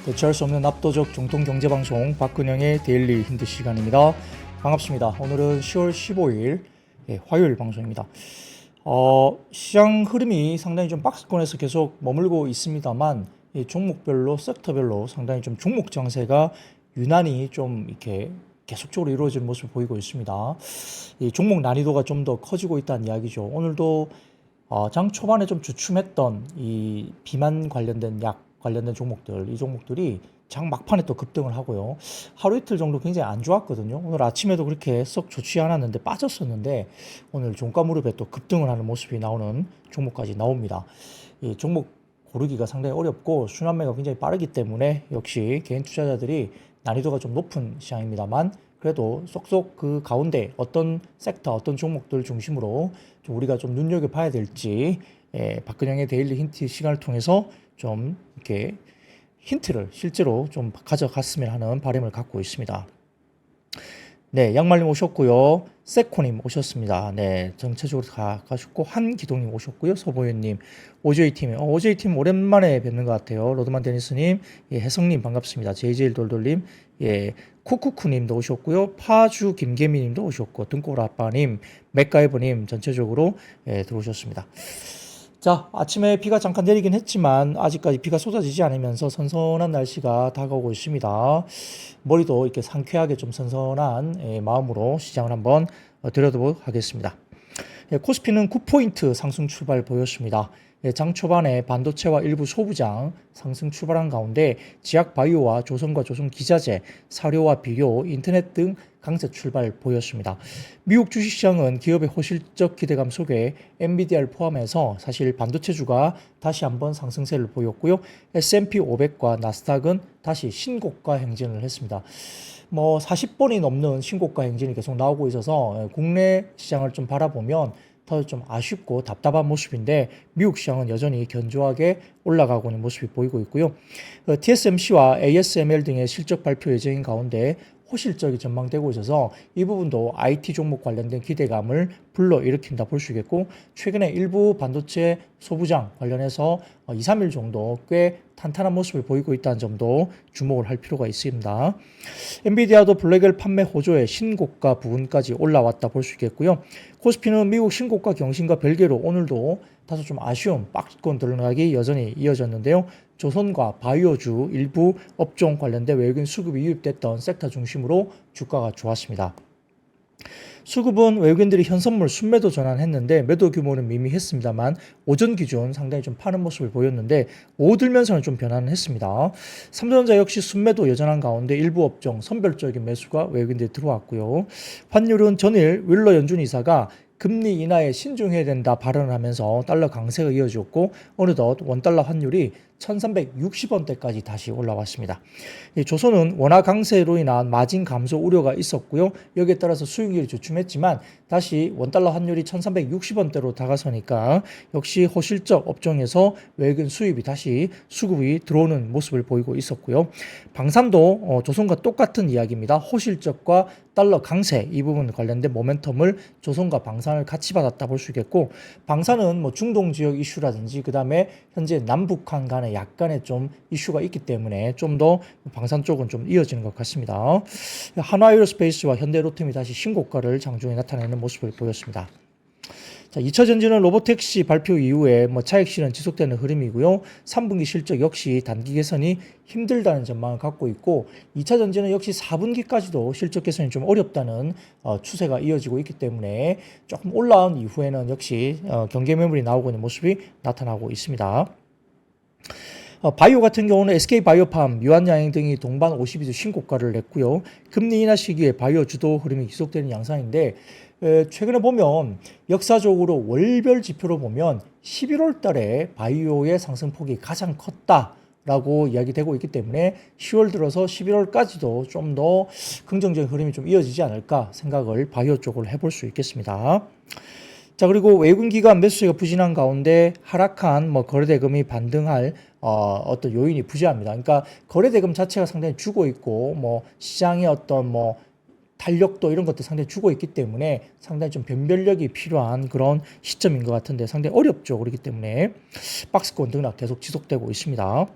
대체할 수 없는 압도적 정통경제방송 박근영의 데일리 힌트 시간입니다. 반갑습니다. 오늘은 10월 15일 화요일 방송입니다. 시장 흐름이 상당히 좀 박스권에서 계속 머물고 있습니다만 종목별로 섹터별로 상당히 좀 종목 장세가 유난히 좀 이렇게 계속적으로 이루어지는 모습을 보이고 있습니다. 이 종목 난이도가 좀 더 커지고 있다는 이야기죠. 오늘도 장 초반에 좀 주춤했던 이 비만 관련된 약 관련된 종목들, 이 종목들이 장 막판에 또 급등을 하고요. 하루 이틀 정도 굉장히 안 좋았거든요. 오늘 아침에도 그렇게 썩 좋지 않았는데 빠졌었는데 오늘 종가 무릎에 또 급등을 하는 모습이 나오는 종목까지 나옵니다. 이 종목 고르기가 상당히 어렵고 순환매가 굉장히 빠르기 때문에 역시 개인 투자자들이 난이도가 좀 높은 시장입니다만 그래도 쏙쏙 그 가운데 어떤 섹터, 어떤 종목들 중심으로 좀 우리가 좀 눈여겨봐야 될지 박근영의 데일리 힌트 시간을 통해서 좀 이렇게 힌트를 실제로 좀 가져갔으면 하는 바람을 갖고 있습니다. 네, 양말님 오셨고요. 세코님 오셨습니다. 네, 전체적으로 다 가셨고 한기동님 오셨고요. 서보현님, OJ팀, OJ팀 오랜만에 뵙는 것 같아요. 로드만 데니스님, 혜성님 반갑습니다. JJ돌돌님, 쿠쿠쿠님도 오셨고요. 파주 김계미님도 오셨고, 등골아빠님, 맥가이버님 전체적으로 들어오셨습니다. 자, 아침에 비가 잠깐 내리긴 했지만 아직까지 비가 쏟아지지 않으면서 선선한 날씨가 다가오고 있습니다. 머리도 이렇게 상쾌하게 좀 선선한 마음으로 시장을 한번 들여다보도록 하겠습니다. 코스피는 9포인트 상승 출발 보였습니다. 장 초반에 반도체와 일부 소부장 상승 출발한 가운데 지약 바이오와 조선과 조선 기자재, 사료와 비료, 인터넷 등 강세 출발 보였습니다. 미국 주식시장은 기업의 호실적 기대감 속에 엔비디아를 포함해서 사실 반도체주가 다시 한번 상승세를 보였고요. S&P 500과 나스닥은 다시 신고가 행진을 했습니다. 40번이 넘는 신고가 행진이 계속 나오고 있어서 국내 시장을 좀 바라보면 더 좀 아쉽고 답답한 모습인데 미국 시장은 여전히 견조하게 올라가고 있는 모습이 보이고 있고요. TSMC와 ASML 등의 실적 발표 예정인 가운데 호실적이 전망되고 있어서 이 부분도 IT 종목 관련된 기대감을 불러일으킨다 볼 수 있겠고 최근에 일부 반도체 소부장 관련해서 2, 3일 정도 꽤 탄탄한 모습을 보이고 있다는 점도 주목을 할 필요가 있습니다. 엔비디아도 블랙엘 판매 호조의 신고가 부분까지 올라왔다 볼 수 있겠고요. 코스피는 미국 신고가 경신과 별개로 오늘도 다소 좀 아쉬운 박스권 들어가기 여전히 이어졌는데요. 조선과 바이오주 일부 업종 관련된 외국인 수급이 유입됐던 섹터 중심으로 주가가 좋았습니다. 수급은 외국인들이 현선물 순매도 전환했는데 매도 규모는 미미했습니다만 오전 기준 상당히 좀 파는 모습을 보였는데 오후 들면서는 좀 변화는 했습니다. 삼성전자 역시 순매도 여전한 가운데 일부 업종 선별적인 매수가 외국인들이 들어왔고요. 환율은 전일 윌러 연준 이사가 금리 인하에 신중해야 된다 발언을 하면서 달러 강세가 이어졌고 어느덧 원달러 환율이 1360원대까지 다시 올라왔습니다. 조선은 원화 강세로 인한 마진 감소 우려가 있었고요. 여기에 따라서 수익률이 주춤했지만 다시 원달러 환율이 1360원대로 다가서니까 역시 호실적 업종에서 외국인 수입이 다시 수급이 들어오는 모습을 보이고 있었고요. 방산도 조선과 똑같은 이야기입니다. 호실적과 달러 강세 이 부분 관련된 모멘텀을 조선과 방산을 같이 받았다 볼 수 있겠고 방산은 중동 지역 이슈라든지 그 다음에 현재 남북한 간에 약간의 좀 이슈가 있기 때문에 좀 더 방산 쪽은 좀 이어지는 것 같습니다. 한화에어로스페이스와 현대로템이 다시 신고가를 장중에 나타내는 모습을 보였습니다. 자, 2차 전지는 로보택시 발표 이후에 차익 실현 지속되는 흐름이고요. 3분기 실적 역시 단기 개선이 힘들다는 전망을 갖고 있고 2차 전지는 역시 4분기까지도 실적 개선이 좀 어렵다는 추세가 이어지고 있기 때문에 조금 올라온 이후에는 역시 경계 매물이 나오고 있는 모습이 나타나고 있습니다. 바이오 같은 경우는 SK바이오팜, 유한양행 등이 동반 52주 신고가를 냈고요. 금리 인하 시기에 바이오 주도 흐름이 지속되는 양상인데 최근에 보면 역사적으로 월별 지표로 보면 11월 달에 바이오의 상승폭이 가장 컸다라고 이야기되고 있기 때문에 10월 들어서 11월까지도 좀 더 긍정적인 흐름이 좀 이어지지 않을까 생각을 바이오 쪽으로 해볼 수 있겠습니다. 자, 그리고 외국인 기관 매수세가 부진한 가운데 하락한 거래대금이 반등할 어떤 요인이 부재합니다. 그러니까 거래대금 자체가 상당히 죽어 있고 시장의 어떤 탄력도 이런 것들 상당히 주고 있기 때문에 상당히 좀 변별력이 필요한 그런 시점인 것 같은데 상당히 어렵죠. 그렇기 때문에 박스권 등락 계속 지속되고 있습니다.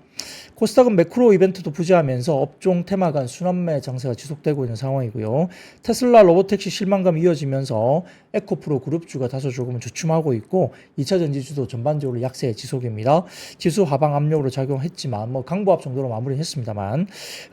코스닥은 매크로 이벤트도 부재하면서 업종 테마 간 순환매 장세가 지속되고 있는 상황이고요. 테슬라 로보택시 실망감이 이어지면서 에코프로 그룹주가 다소 조금은 주춤하고 있고 2차 전지주도 전반적으로 약세 지속입니다. 지수 하방 압력으로 작용했지만 강보합 정도로 마무리했습니다만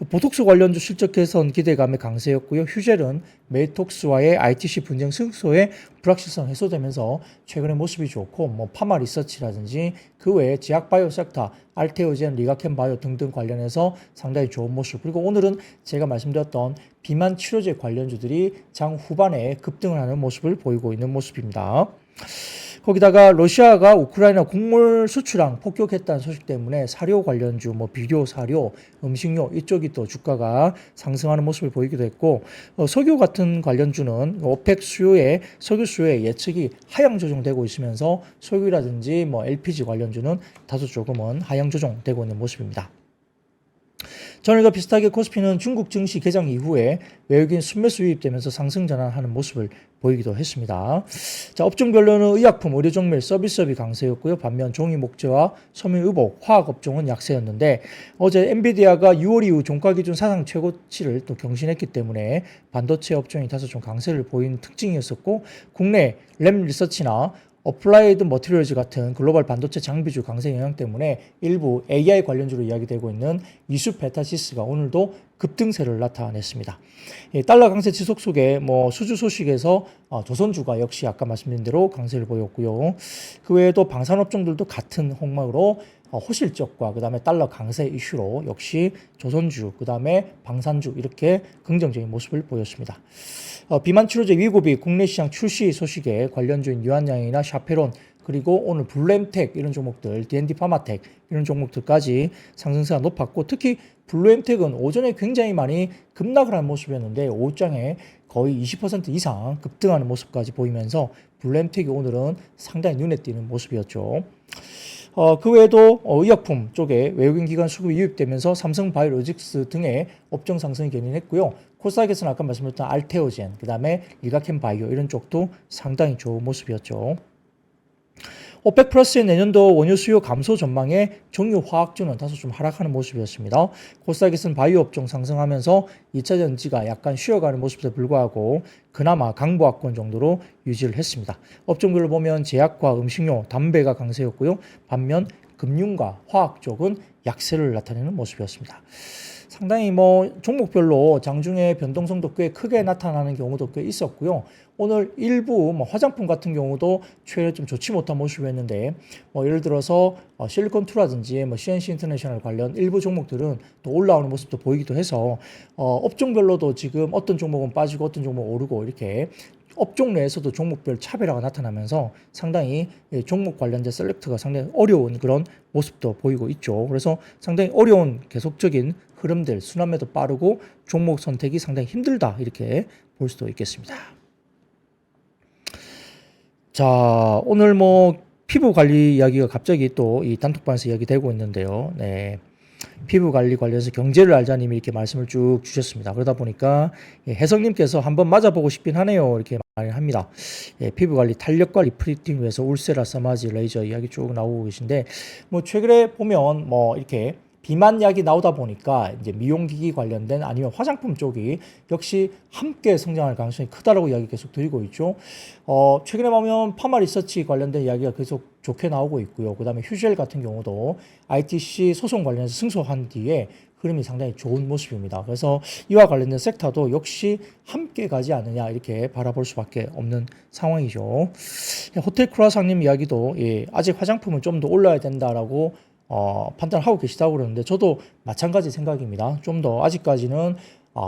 보톡스 관련주 실적 개선 기대감의 강세였고요. 휴젤은 메이톡스와의 ITC 분쟁 승소에 불확실성 해소되면서 최근의 모습이 좋고 파마 리서치라든지 그 외에 제약바이오 섹터, 알테오젠, 리가켄 바이오 등등 관련해서 상당히 좋은 모습. 그리고 오늘은 제가 말씀드렸던 비만 치료제 관련주들이 장 후반에 급등을 하는 모습을 보이고 있는 모습입니다. 거기다가 러시아가 우크라이나 곡물 수출항 폭격했다는 소식 때문에 사료 관련주, 비료, 사료, 음식료 이쪽이 또 주가가 상승하는 모습을 보이기도 했고 석유 같은 관련주는 오펙 석유 수요의 예측이 하향 조정되고 있으면서 석유라든지 LPG 관련주는 다소 조금은 하향 조정되고 있는 모습입니다. 전일과 비슷하게 코스피는 중국 증시 개장 이후에 외국인 순매수 유입되면서 상승 전환하는 모습을 보이기도 했습니다. 자, 업종별로는 의약품, 의료종밀, 서비스업이 강세였고요. 반면 종이 목재와 섬유의복, 화학업종은 약세였는데 어제 엔비디아가 6월 이후 종가기준 사상 최고치를 또 경신했기 때문에 반도체 업종이 다소 좀 강세를 보이는 특징이었었고 국내 램 리서치나 어플라이드 머티리얼즈 같은 글로벌 반도체 장비주 강세 영향 때문에 일부 AI 관련주로 이야기되고 있는 이수 베타시스가 오늘도 급등세를 나타냈습니다. 달러 강세 지속 속에 수주 소식에서 조선주가 역시 아까 말씀드린 대로 강세를 보였고요. 그 외에도 방산업종들도 같은 홍막으로 호실적과 그 다음에 달러 강세 이슈로 역시 조선주, 그 다음에 방산주 이렇게 긍정적인 모습을 보였습니다. 비만 치료제 위고비 국내 시장 출시 소식에 관련주인 유한양이나 샤페론 그리고 오늘 블루엠텍 이런 종목들, D&D 파마텍 이런 종목들까지 상승세가 높았고 특히 블루엠텍은 오전에 굉장히 많이 급락을 한 모습이었는데 오후장에 거의 20% 이상 급등하는 모습까지 보이면서 블루엠텍이 오늘은 상당히 눈에 띄는 모습이었죠. 그 외에도 의약품 쪽에 외국인 기관 수급이 유입되면서 삼성바이오로직스 등의 업종 상승이 견인했고요. 코스닥에서는 아까 말씀드렸던 알테오젠, 그 다음에 리가켄 바이오 이런 쪽도 상당히 좋은 모습이었죠. 오펙 플러스의 내년도 원유 수요 감소 전망에 정유 화학주는 다소 좀 하락하는 모습이었습니다. 코스닥에서는 바이오 업종 상승하면서 2차 전지가 약간 쉬어가는 모습에 불구하고 그나마 강보합권 정도로 유지를 했습니다. 업종별로 보면 제약과 음식료, 담배가 강세였고요. 반면 금융과 화학 쪽은 약세를 나타내는 모습이었습니다. 상당히 종목별로 장중에 변동성도 꽤 크게 나타나는 경우도 꽤 있었고요. 오늘 일부 화장품 같은 경우도 최근에 좀 좋지 못한 모습이었는데 예를 들어서 실리콘투라든지 CNC 인터내셔널 관련 일부 종목들은 또 올라오는 모습도 보이기도 해서 업종별로도 지금 어떤 종목은 빠지고 어떤 종목은 오르고 이렇게 업종 내에서도 종목별 차별화가 나타나면서 상당히 종목 관련된 셀렉트가 상당히 어려운 그런 모습도 보이고 있죠. 그래서 상당히 어려운 계속적인 흐름들, 순환매도 빠르고 종목 선택이 상당히 힘들다 이렇게 볼 수도 있겠습니다. 자, 오늘 피부 관리 이야기가 갑자기 또 이 단톡방에서 이야기되고 있는데요. 네. 피부 관리 관련해서 경제를 알자님이 이렇게 말씀을 쭉 주셨습니다. 그러다 보니까 혜성님께서 한번 맞아보고 싶긴 하네요. 이렇게 말을 합니다. 피부 관리, 탄력과 리프팅 위해서 울세라, 서마지, 레이저 이야기 쭉 나오고 계신데 최근에 보면 이렇게 비만 약이 나오다 보니까 이제 미용기기 관련된 아니면 화장품 쪽이 역시 함께 성장할 가능성이 크다라고 이야기 계속 드리고 있죠. 최근에 보면 파마 리서치 관련된 이야기가 계속 좋게 나오고 있고요. 그 다음에 휴젤 같은 경우도 ITC 소송 관련해서 승소한 뒤에 흐름이 상당히 좋은 모습입니다. 그래서 이와 관련된 섹터도 역시 함께 가지 않느냐 이렇게 바라볼 수밖에 없는 상황이죠. 호텔 크루아상님 이야기도 아직 화장품은 좀 더 올라야 된다라고 판단하고 계시다고 그러는데 저도 마찬가지 생각입니다. 좀 더 아직까지는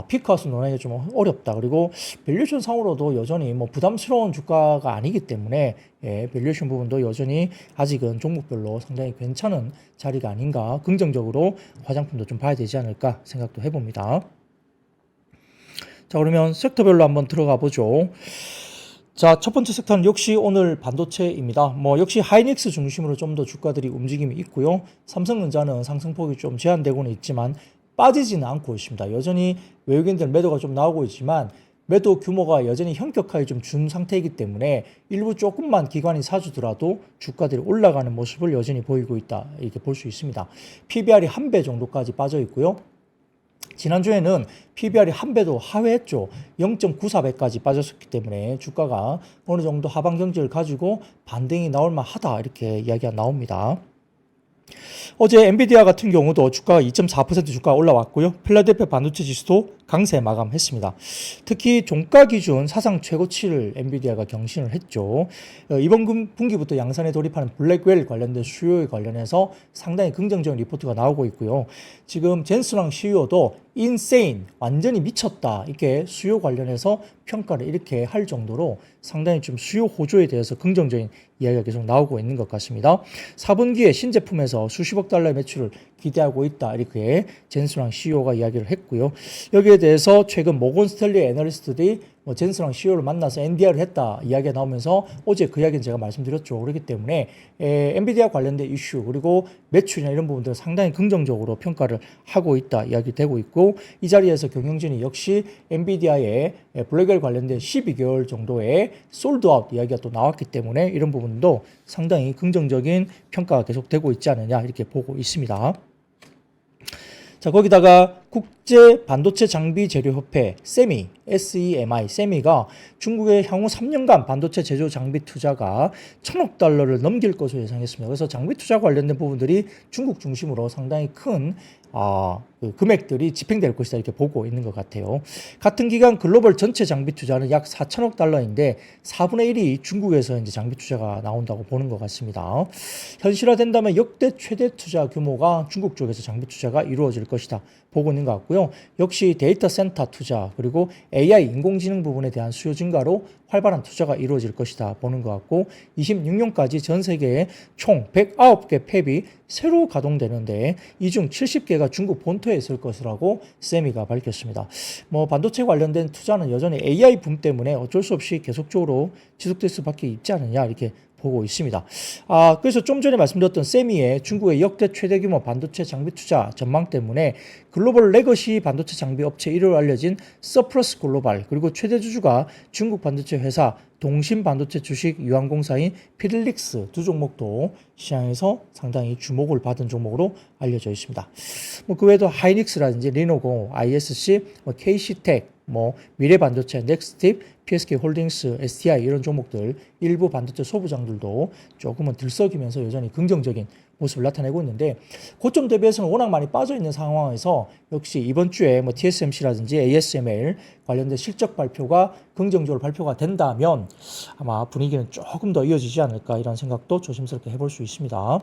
피크아웃 논하기가 좀 어렵다. 그리고 밸류에이션 상으로도 여전히 부담스러운 주가가 아니기 때문에 밸류에이션 부분도 여전히 아직은 종목별로 상당히 괜찮은 자리가 아닌가 긍정적으로 화장품도 좀 봐야 되지 않을까 생각도 해봅니다. 자, 그러면 섹터별로 한번 들어가 보죠. 자, 첫 번째 섹터는 역시 오늘 반도체입니다. 역시 하이닉스 중심으로 좀 더 주가들이 움직임이 있고요. 삼성전자는 상승폭이 좀 제한되고는 있지만 빠지지는 않고 있습니다. 여전히 외국인들 매도가 좀 나오고 있지만 매도 규모가 여전히 현격하게 좀 준 상태이기 때문에 일부 조금만 기관이 사주더라도 주가들이 올라가는 모습을 여전히 보이고 있다. 이렇게 볼 수 있습니다. PBR이 1배 정도까지 빠져 있고요. 지난주에는 PBR이 1배도 하회했죠. 0.94배까지 빠졌었기 때문에 주가가 어느 정도 하방 경직을 가지고 반등이 나올 만하다 이렇게 이야기가 나옵니다. 어제 엔비디아 같은 경우도 주가가 2.4% 주가가 올라왔고요. 필라델피아 반도체 지수도 강세 마감했습니다. 특히 종가 기준 사상 최고치를 엔비디아가 경신을 했죠. 이번 분기부터 양산에 돌입하는 블랙웰 관련된 수요에 관련해서 상당히 긍정적인 리포트가 나오고 있고요. 지금 젠슨왕 CEO도 인세인, 완전히 미쳤다 이렇게 수요 관련해서 평가를 이렇게 할 정도로 상당히 좀 수요 호조에 대해서 긍정적인 이야기가 계속 나오고 있는 것 같습니다. 4분기에 신제품에서 수십억 달러의 매출을 기대하고 있다 이렇게 젠슨왕 CEO가 이야기를 했고요. 여기에 대해서 최근 모건 스탠리 애널리스트들이 젠슨왕 CEO를 만나서 NDR을 했다 이야기가 나오면서 어제 그 이야기는 제가 말씀드렸죠. 그렇기 때문에 엔비디아 관련된 이슈 그리고 매출이나 이런 부분들을 상당히 긍정적으로 평가를 하고 있다 이야기 되고 있고 이 자리에서 경영진이 역시 엔비디아의 블랙웰 관련된 12개월 정도의 솔드아웃 이야기가 또 나왔기 때문에 이런 부분도 상당히 긍정적인 평가가 계속되고 있지 않느냐 이렇게 보고 있습니다. 자, 거기다가 국제 반도체 장비 재료 협회 SEMI, 세미가 중국의 향후 3년간 반도체 제조 장비 투자가 1,000억 달러를 넘길 것으로 예상했습니다. 그래서 장비 투자 관련된 부분들이 중국 중심으로 상당히 큰 그 금액들이 집행될 것이다 이렇게 보고 있는 것 같아요. 같은 기간 글로벌 전체 장비 투자는 약 4천억 달러인데 4분의 1이 중국에서 이제 장비 투자가 나온다고 보는 것 같습니다. 현실화된다면 역대 최대 투자 규모가 중국 쪽에서 장비 투자가 이루어질 것이다 보고 있는 것 같고요. 역시 데이터 센터 투자 그리고 AI 인공지능 부분에 대한 수요 증가로 활발한 투자가 이루어질 것이다 보는 것 같고 26년까지 전 세계에 총 109개 팹이 새로 가동되는데 이 중 70개가 중국 본토에 있을 것이라고 세미가 밝혔습니다. 반도체 관련된 투자는 여전히 AI 붐 때문에 어쩔 수 없이 계속적으로 지속될 수밖에 없지 않느냐 이렇게 보고 있습니다. 그래서 좀 전에 말씀드렸던 세미의 중국의 역대 최대 규모 반도체 장비 투자 전망 때문에 글로벌 레거시 반도체 장비 업체 1위로 알려진 서프러스 글로벌 그리고 최대 주주가 중국 반도체 회사 동신 반도체 주식 유한공사인 피들릭스 두 종목도 시장에서 상당히 주목을 받은 종목으로 알려져 있습니다. 그 외에도 하이닉스라든지 리노공, ISC, KC텍, 미래반도체, 넥스팁, PSK 홀딩스, STI 이런 종목들 일부 반도체 소부장들도 조금은 들썩이면서 여전히 긍정적인 모습을 나타내고 있는데 고점 대비해서는 워낙 많이 빠져 있는 상황에서 역시 이번 주에 TSMC라든지 ASML 관련된 실적 발표가 긍정적으로 발표가 된다면 아마 분위기는 조금 더 이어지지 않을까 이런 생각도 조심스럽게 해볼 수 있습니다.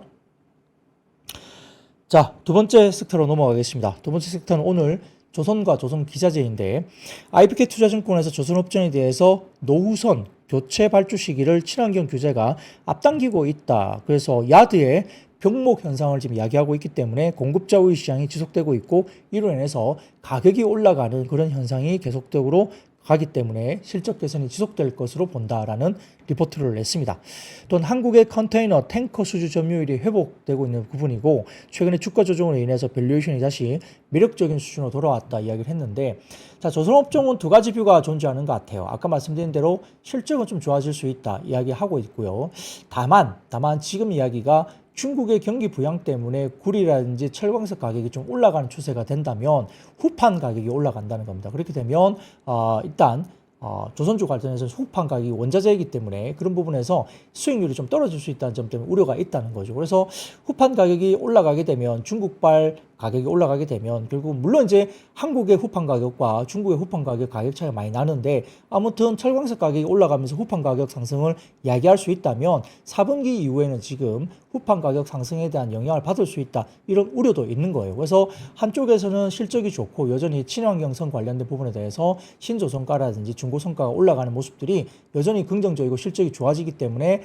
자, 두 번째 섹터로 넘어가겠습니다. 두 번째 섹터는 오늘 조선과 조선기자재인데 IBK 투자증권에서 조선업종에 대해서 노후선 교체 발주 시기를 친환경 규제가 앞당기고 있다. 그래서 야드의 병목 현상을 지금 이야기하고 있기 때문에 공급자 우위 시장이 지속되고 있고 이로 인해서 가격이 올라가는 그런 현상이 계속적으로 가기 때문에 실적 개선이 지속될 것으로 본다라는 리포트를 냈습니다. 또한 한국의 컨테이너 탱커 수주 점유율이 회복되고 있는 부분이고 최근에 주가 조정으로 인해서 밸류에이션이 다시 매력적인 수준으로 돌아왔다 이야기를 했는데 자, 조선업종은 두 가지 뷰가 존재하는 것 같아요. 아까 말씀드린 대로 실적은 좀 좋아질 수 있다 이야기하고 있고요. 다만 지금 이야기가 중국의 경기 부양 때문에 구리라든지 철광석 가격이 좀 올라가는 추세가 된다면 후판 가격이 올라간다는 겁니다. 그렇게 되면 일단 조선주 관련해서 후판 가격이 원자재이기 때문에 그런 부분에서 수익률이 좀 떨어질 수 있다는 점 때문에 우려가 있다는 거죠. 그래서 후판 가격이 올라가게 되면 중국발 가격이 올라가게 되면 결국 물론 이제 한국의 후판 가격과 중국의 후판 가격 차이가 많이 나는데 아무튼 철광석 가격이 올라가면서 후판 가격 상승을 이야기할 수 있다면 4분기 이후에는 지금 후판 가격 상승에 대한 영향을 받을 수 있다 이런 우려도 있는 거예요. 그래서 한쪽에서는 실적이 좋고 여전히 친환경성 관련된 부분에 대해서 신조선가라든지 중고선가가 올라가는 모습들이 여전히 긍정적이고 실적이 좋아지기 때문에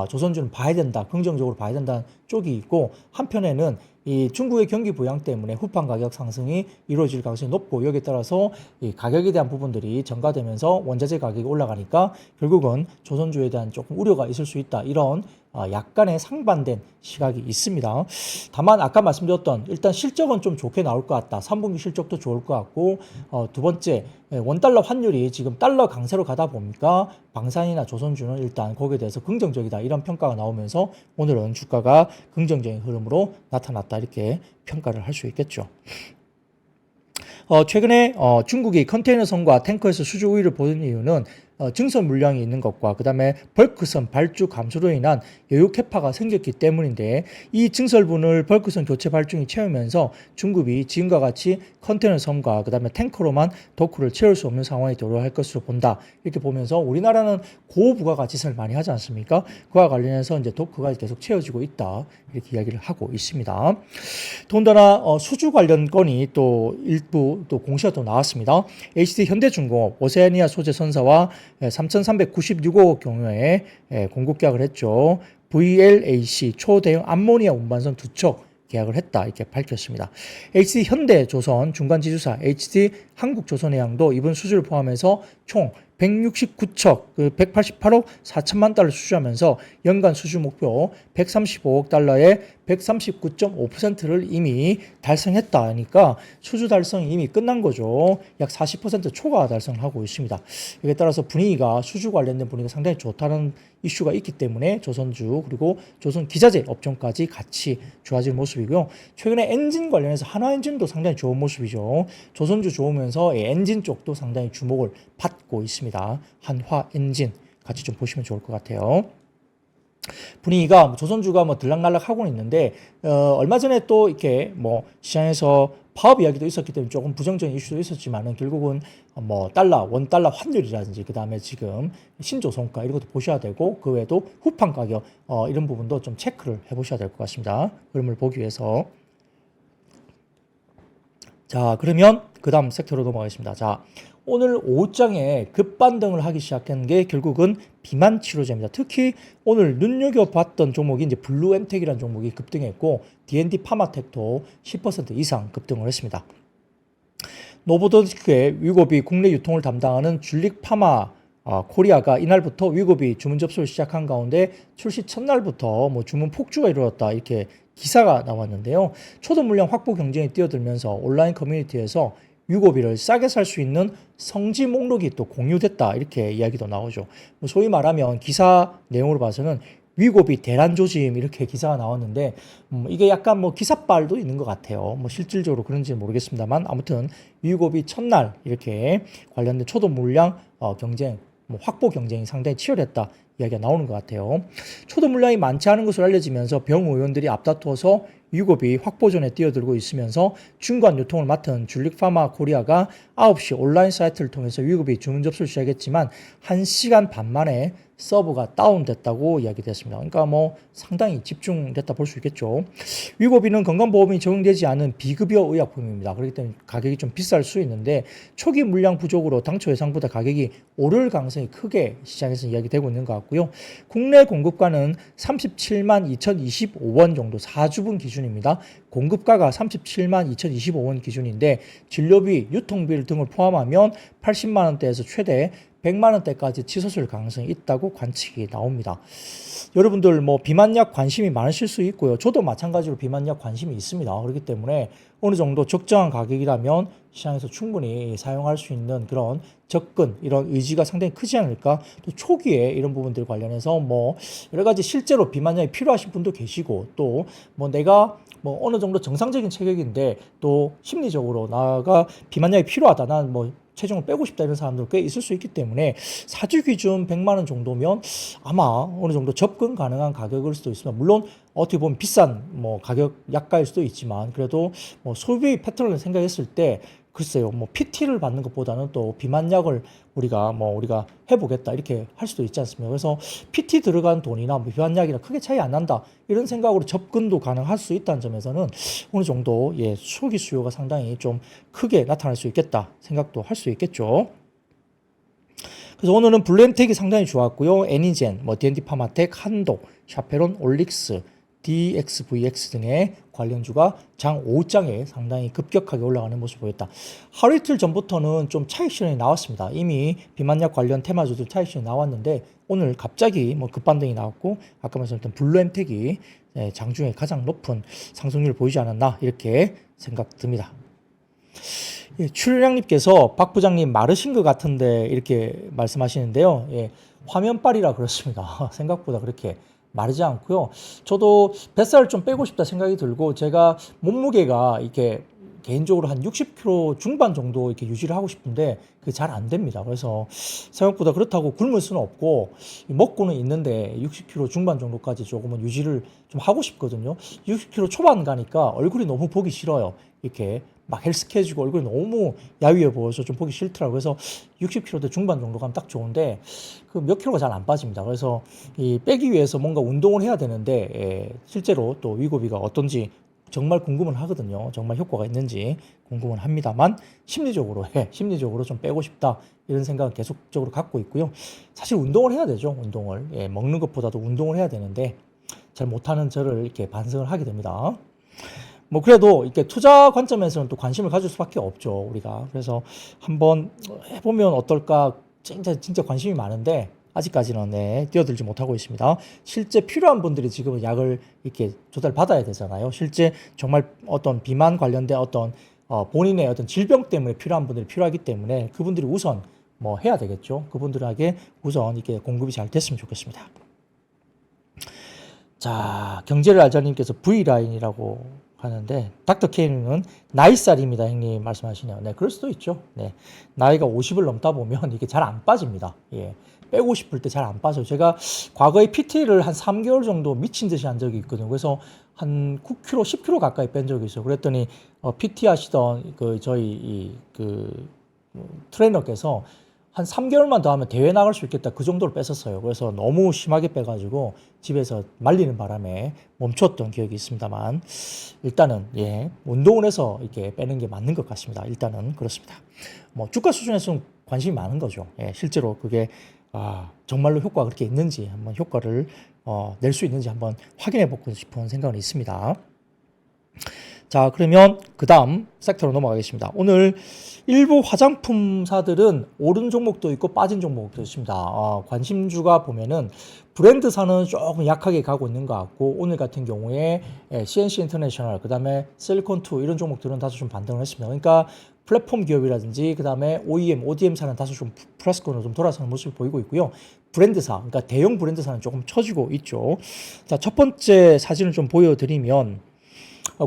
조선주는 봐야 된다 긍정적으로 봐야 된다는 쪽이 있고 한편에는 이 중국의 경기 부양 때문에 후판 가격 상승이 이루어질 가능성이 높고 여기에 따라서 이 가격에 대한 부분들이 전가되면서 원자재 가격이 올라가니까 결국은 조선주에 대한 조금 우려가 있을 수 있다. 이런 약간의 상반된 시각이 있습니다. 다만 아까 말씀드렸던 일단 실적은 좀 좋게 나올 것 같다. 3분기 실적도 좋을 것 같고 두 번째 원달러 환율이 지금 달러 강세로 가다 보니까 방산이나 조선주는 일단 거기에 대해서 긍정적이다. 이런 평가가 나오면서 오늘은 주가가 긍정적인 흐름으로 나타났다. 이렇게 평가를 할 수 있겠죠. 최근에 중국이 컨테이너선과 탱커에서 수주 우위를 보는 이유는 증선 물량이 있는 것과 그 다음에 벌크선 발주 감소로 인한 여유 캐파가 생겼기 때문인데 이 증설분을 벌크선 교체 발중이 채우면서 중국이 지금과 같이 컨테이너선과 그 다음에 탱커로만 도크를 채울 수 없는 상황에 도래할 것으로 본다. 이렇게 보면서 우리나라는 고부가가치선을 많이 하지 않습니까? 그와 관련해서 이제 도크가 계속 채워지고 있다. 이렇게 이야기를 하고 있습니다. 더군다나 수주 관련 건이 또 일부 또 공시가 또 나왔습니다. HD 현대중공업 오세아니아 소재 선사와 3,396억 경우에 공급 계약을 했죠. VLAC 초대형 암모니아 운반선 2척 계약을 했다 이렇게 밝혔습니다. HD 현대조선 중간지주사 HD 한국조선해양도 이번 수주를 포함해서 총 169척 188억 4천만 달러 수주하면서 연간 수주 목표 135억 달러의 139.5%를 이미 달성했다 하니까 수주 달성이 이미 끝난 거죠. 약 40% 초과 달성을 하고 있습니다. 여기에 따라서 분위기가 수주 관련된 분위기가 상당히 좋다는 이슈가 있기 때문에 조선주 그리고 조선 기자재 업종까지 같이 좋아지는 모습이고요. 최근에 엔진 관련해서 한화엔진도 상당히 좋은 모습이죠. 조선주 좋으면서 엔진 쪽도 상당히 주목을 받고 있습니다. 한화엔진 같이 좀 보시면 좋을 것 같아요. 분위기가 조선주가 들락날락 하고는 있는데 얼마 전에 또 이렇게 시장에서 파업 이야기도 있었기 때문에 조금 부정적인 이슈도 있었지만은 결국은 원달러 환율이라든지 그 다음에 지금 신조선가 이런 것도 보셔야 되고 그 외에도 후판 가격 이런 부분도 좀 체크를 해보셔야 될 것 같습니다. 흐름을 보기 위해서. 자, 그러면 그 다음 섹터로 넘어가겠습니다. 자, 오늘 오후장에 급반등을 하기 시작한 게 결국은 비만 치료제입니다. 특히 오늘 눈여겨봤던 종목이 이제 블루엠텍이라는 종목이 급등했고 D&D 파마텍도 10% 이상 급등을 했습니다. 노보더디크의 위고비 국내 유통을 담당하는 줄릭 파마 코리아가 이날부터 위고비 주문 접수를 시작한 가운데 출시 첫날부터 주문 폭주가 이루어졌다 이렇게 기사가 나왔는데요. 초도 물량 확보 경쟁이 뛰어들면서 온라인 커뮤니티에서 위고비를 싸게 살 수 있는 성지 목록이 또 공유됐다 이렇게 이야기도 나오죠. 소위 말하면 기사 내용으로 봐서는 위고비 대란 조짐 이렇게 기사가 나왔는데 이게 약간 기사빨도 있는 것 같아요. 실질적으로 그런지는 모르겠습니다만 아무튼 위고비 첫날 이렇게 관련된 초도 물량 경쟁 확보 경쟁이 상당히 치열했다 이야기가 나오는 것 같아요. 초도 물량이 많지 않은 것으로 알려지면서 병 의원들이 앞다투어서 위고비 확보전에 뛰어들고 있으면서 중간 유통을 맡은 줄릭파마 코리아가 9시 온라인 사이트를 통해서 위고비 주문 접수를 시작했지만 1시간 반 만에 서버가 다운됐다고 이야기됐습니다. 그러니까 상당히 집중됐다 볼 수 있겠죠. 위고비는 건강보험이 적용되지 않은 비급여 의약품입니다. 그렇기 때문에 가격이 좀 비쌀 수 있는데 초기 물량 부족으로 당초 예상보다 가격이 오를 가능성이 크게 시장에서 이야기되고 있는 것 같고요. 국내 공급가는 37만 2,025원 정도 4주분 기준입니다. 공급가가 37만 2,025원 기준인데 진료비, 유통비 등을 포함하면 80만 원대에서 최대 100만 원대까지 치솟을 가능성이 있다고 관측이 나옵니다. 여러분들 비만약 관심이 많으실 수 있고요. 저도 마찬가지로 비만약 관심이 있습니다. 그렇기 때문에 어느 정도 적정한 가격이라면 시장에서 충분히 사용할 수 있는 그런 접근 이런 의지가 상당히 크지 않을까. 또 초기에 이런 부분들 관련해서 여러 가지 실제로 비만약이 필요하신 분도 계시고 또 내가 어느 정도 정상적인 체격인데 또 심리적으로 나가 비만약이 필요하다. 난 체중을 빼고 싶다 이런 사람들 꽤 있을 수 있기 때문에 사주 기준 100만 원 정도면 아마 어느 정도 접근 가능한 가격일 수도 있습니다. 물론 어떻게 보면 비싼 가격 약가일 수도 있지만 그래도 소비 패턴을 생각했을 때 글쎄요, PT를 받는 것보다는 또 비만약을 우리가 해보겠다 이렇게 할 수도 있지 않습니까? 그래서 PT 들어간 돈이나 비만약이랑 크게 차이 안 난다 이런 생각으로 접근도 가능할 수 있다는 점에서는 어느 정도 초기 수요가 상당히 좀 크게 나타날 수 있겠다 생각도 할 수 있겠죠. 그래서 오늘은 블루엠텍이 상당히 좋았고요. 애니젠, D&D 파마텍, 한독, 샤페론, 올릭스, DXVX 등의 관련주가 장 5장에 상당히 급격하게 올라가는 모습을 보였다. 하루 이틀 전부터는 좀 차익 실현이 나왔습니다. 이미 비만약 관련 테마주들 차익 실현이 나왔는데 오늘 갑자기 뭐 급반등이 나왔고 아까 말씀드렸던 블루엠텍이 장중에 가장 높은 상승률을 보이지 않았나 이렇게 생각됩니다. 예, 출량님께서 박 부장님 마르신 것 같은데 이렇게 말씀하시는데요. 예, 화면빨이라 그렇습니다. 생각보다 그렇게 마르지 않고요. 저도 뱃살을 좀 빼고 싶다 생각이 들고 제가 몸무게가 이렇게 개인적으로 한 60kg 중반 정도 이렇게 유지를 하고 싶은데 그게 잘 안 됩니다. 그래서 생각보다 그렇다고 굶을 수는 없고 먹고는 있는데 60kg 중반 정도까지 조금은 유지를 좀 하고 싶거든요. 60kg 초반 가니까 얼굴이 너무 보기 싫어요. 이렇게 막 헬스케지고 얼굴이 너무 야위해 보여서 좀 보기 싫더라고요. 그래서 60kg대 중반 정도 가면 딱 좋은데 그 몇 킬로가 잘 안 빠집니다. 그래서 이 빼기 위해서 뭔가 운동을 해야 되는데 실제로 또 위고비가 어떤지 정말 궁금은 하거든요. 정말 효과가 있는지 궁금은 합니다만 심리적으로 좀 빼고 싶다 이런 생각을 계속적으로 갖고 있고요. 사실 운동을 해야 되죠. 운동을 먹는 것보다도 운동을 해야 되는데 잘 못하는 저를 이렇게 반성을 하게 됩니다. 뭐 그래도 이렇게 투자 관점에서는 또 관심을 가질 수밖에 없죠, 우리가. 그래서 한번 해보면 어떨까 진짜 관심이 많은데 아직까지는 뛰어들지 못하고 있습니다. 실제 필요한 분들이 지금은 약을 이렇게 조달 받아야 되잖아요. 실제 정말 어떤 비만 관련된 어떤 본인의 어떤 질병 때문에 필요한 분들이 필요하기 때문에 그분들이 우선 뭐 해야 되겠죠. 그분들에게 우선 이렇게 공급이 잘 됐으면 좋겠습니다. 자, 경제를 알자님께서 V라인이라고 하는데 닥터 K님은 나이살입니다 형님 말씀하시네요. 네, 그럴 수도 있죠. 네, 나이가 50을 넘다 보면 이게 잘 안 빠집니다. 예, 빼고 싶을 때 잘 안 빠져요. 제가 과거에 PT를 한 3개월 정도 미친 듯이 한 적이 있거든요. 그래서 한 9kg, 10kg 가까이 뺀 적이 있어요. 그랬더니 PT 하시던 저희 트레이너께서 한 3개월만 더 하면 대회 나갈 수 있겠다 그 정도로 뺐었어요. 그래서 너무 심하게 빼가지고 집에서 말리는 바람에 멈췄던 기억이 있습니다만 일단은 운동을 해서 이렇게 빼는 게 맞는 것 같습니다. 일단은 그렇습니다. 뭐 주가 수준에서는 관심이 많은 거죠. 실제로 그게 정말로 효과가 그렇게 있는지 한번 효과를 낼 수 있는지 한번 확인해 보고 싶은 생각은 있습니다. 자, 그러면 그 다음 섹터로 넘어가겠습니다. 오늘 일부 화장품사들은 오른 종목도 있고 빠진 종목도 있습니다. 관심주가 보면은 브랜드사는 조금 약하게 가고 있는 것 같고 오늘 같은 경우에 CNC 인터내셔널 그 다음에 실리콘2 이런 종목들은 다소 좀 반등을 했습니다. 그러니까 플랫폼 기업이라든지 그 다음에 OEM, ODM사는 다소 좀 플러스권으로 좀 돌아서는 모습을 보이고 있고요. 브랜드사, 그러니까 대형 브랜드사는 조금 처지고 있죠. 자, 첫 번째 사진을 좀 보여드리면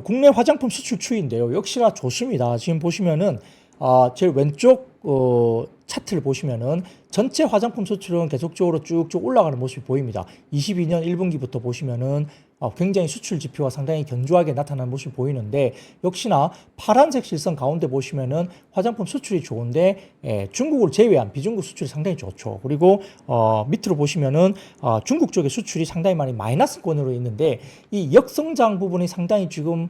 국내 화장품 수출 추이인데요. 역시나 좋습니다. 지금 보시면은 제일 왼쪽 차트를 보시면은 전체 화장품 수출은 계속적으로 쭉쭉 올라가는 모습이 보입니다. 22년 1분기부터 보시면은 굉장히 수출 지표가 상당히 견조하게 나타나는 모습이 보이는데 역시나 파란색 실선 가운데 보시면은 화장품 수출이 좋은데 중국을 제외한 비중국 수출이 상당히 좋죠. 그리고 밑으로 보시면은 중국 쪽의 수출이 상당히 많이 마이너스권으로 있는데 이 역성장 부분이 상당히 지금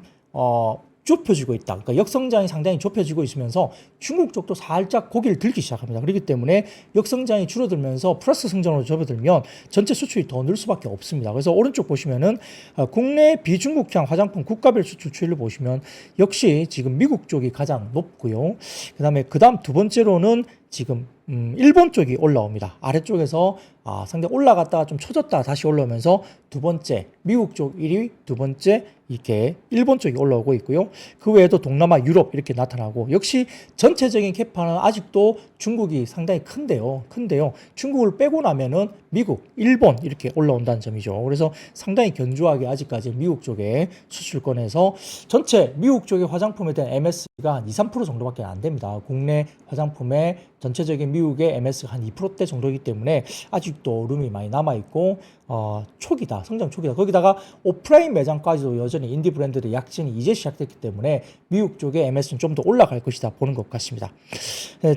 좁혀지고 있다. 그러니까 역성장이 상당히 좁혀지고 있으면서 중국 쪽도 살짝 고개를 들기 시작합니다. 그렇기 때문에 역성장이 줄어들면서 플러스 성장으로 접어들면 전체 수출이 더 늘 수밖에 없습니다. 그래서 오른쪽 보시면은 국내 비중국향 화장품 국가별 수출 추이를 보시면 역시 지금 미국 쪽이 가장 높고요. 그다음 두 번째로는 지금 일본 쪽이 올라옵니다. 아래쪽에서 상당히 올라갔다가 좀 쳐졌다가 다시 올라오면서 두 번째 미국 쪽 1위, 두 번째 이렇게 일본 쪽이 올라오고 있고요. 그 외에도 동남아, 유럽 이렇게 나타나고 역시 전체적인 캐파는 아직도 중국이 상당히 큰데요. 중국을 빼고 나면은 미국, 일본 이렇게 올라온다는 점이죠. 그래서 상당히 견조하게 아직까지 미국 쪽에 수출권에서 전체 미국 쪽의 화장품에 대한 MS가 한 2, 3% 정도밖에 안 됩니다. 국내 화장품의 전체적인 미국의 MS가 한 2%대 정도이기 때문에 아직도 룸이 많이 남아있고 초기다, 성장 초기다. 거기다가 오프라인 매장까지도 여전히 인디 브랜드들의 약진이 이제 시작됐기 때문에 미국 쪽의 MS는 좀 더 올라갈 것이다 보는 것 같습니다.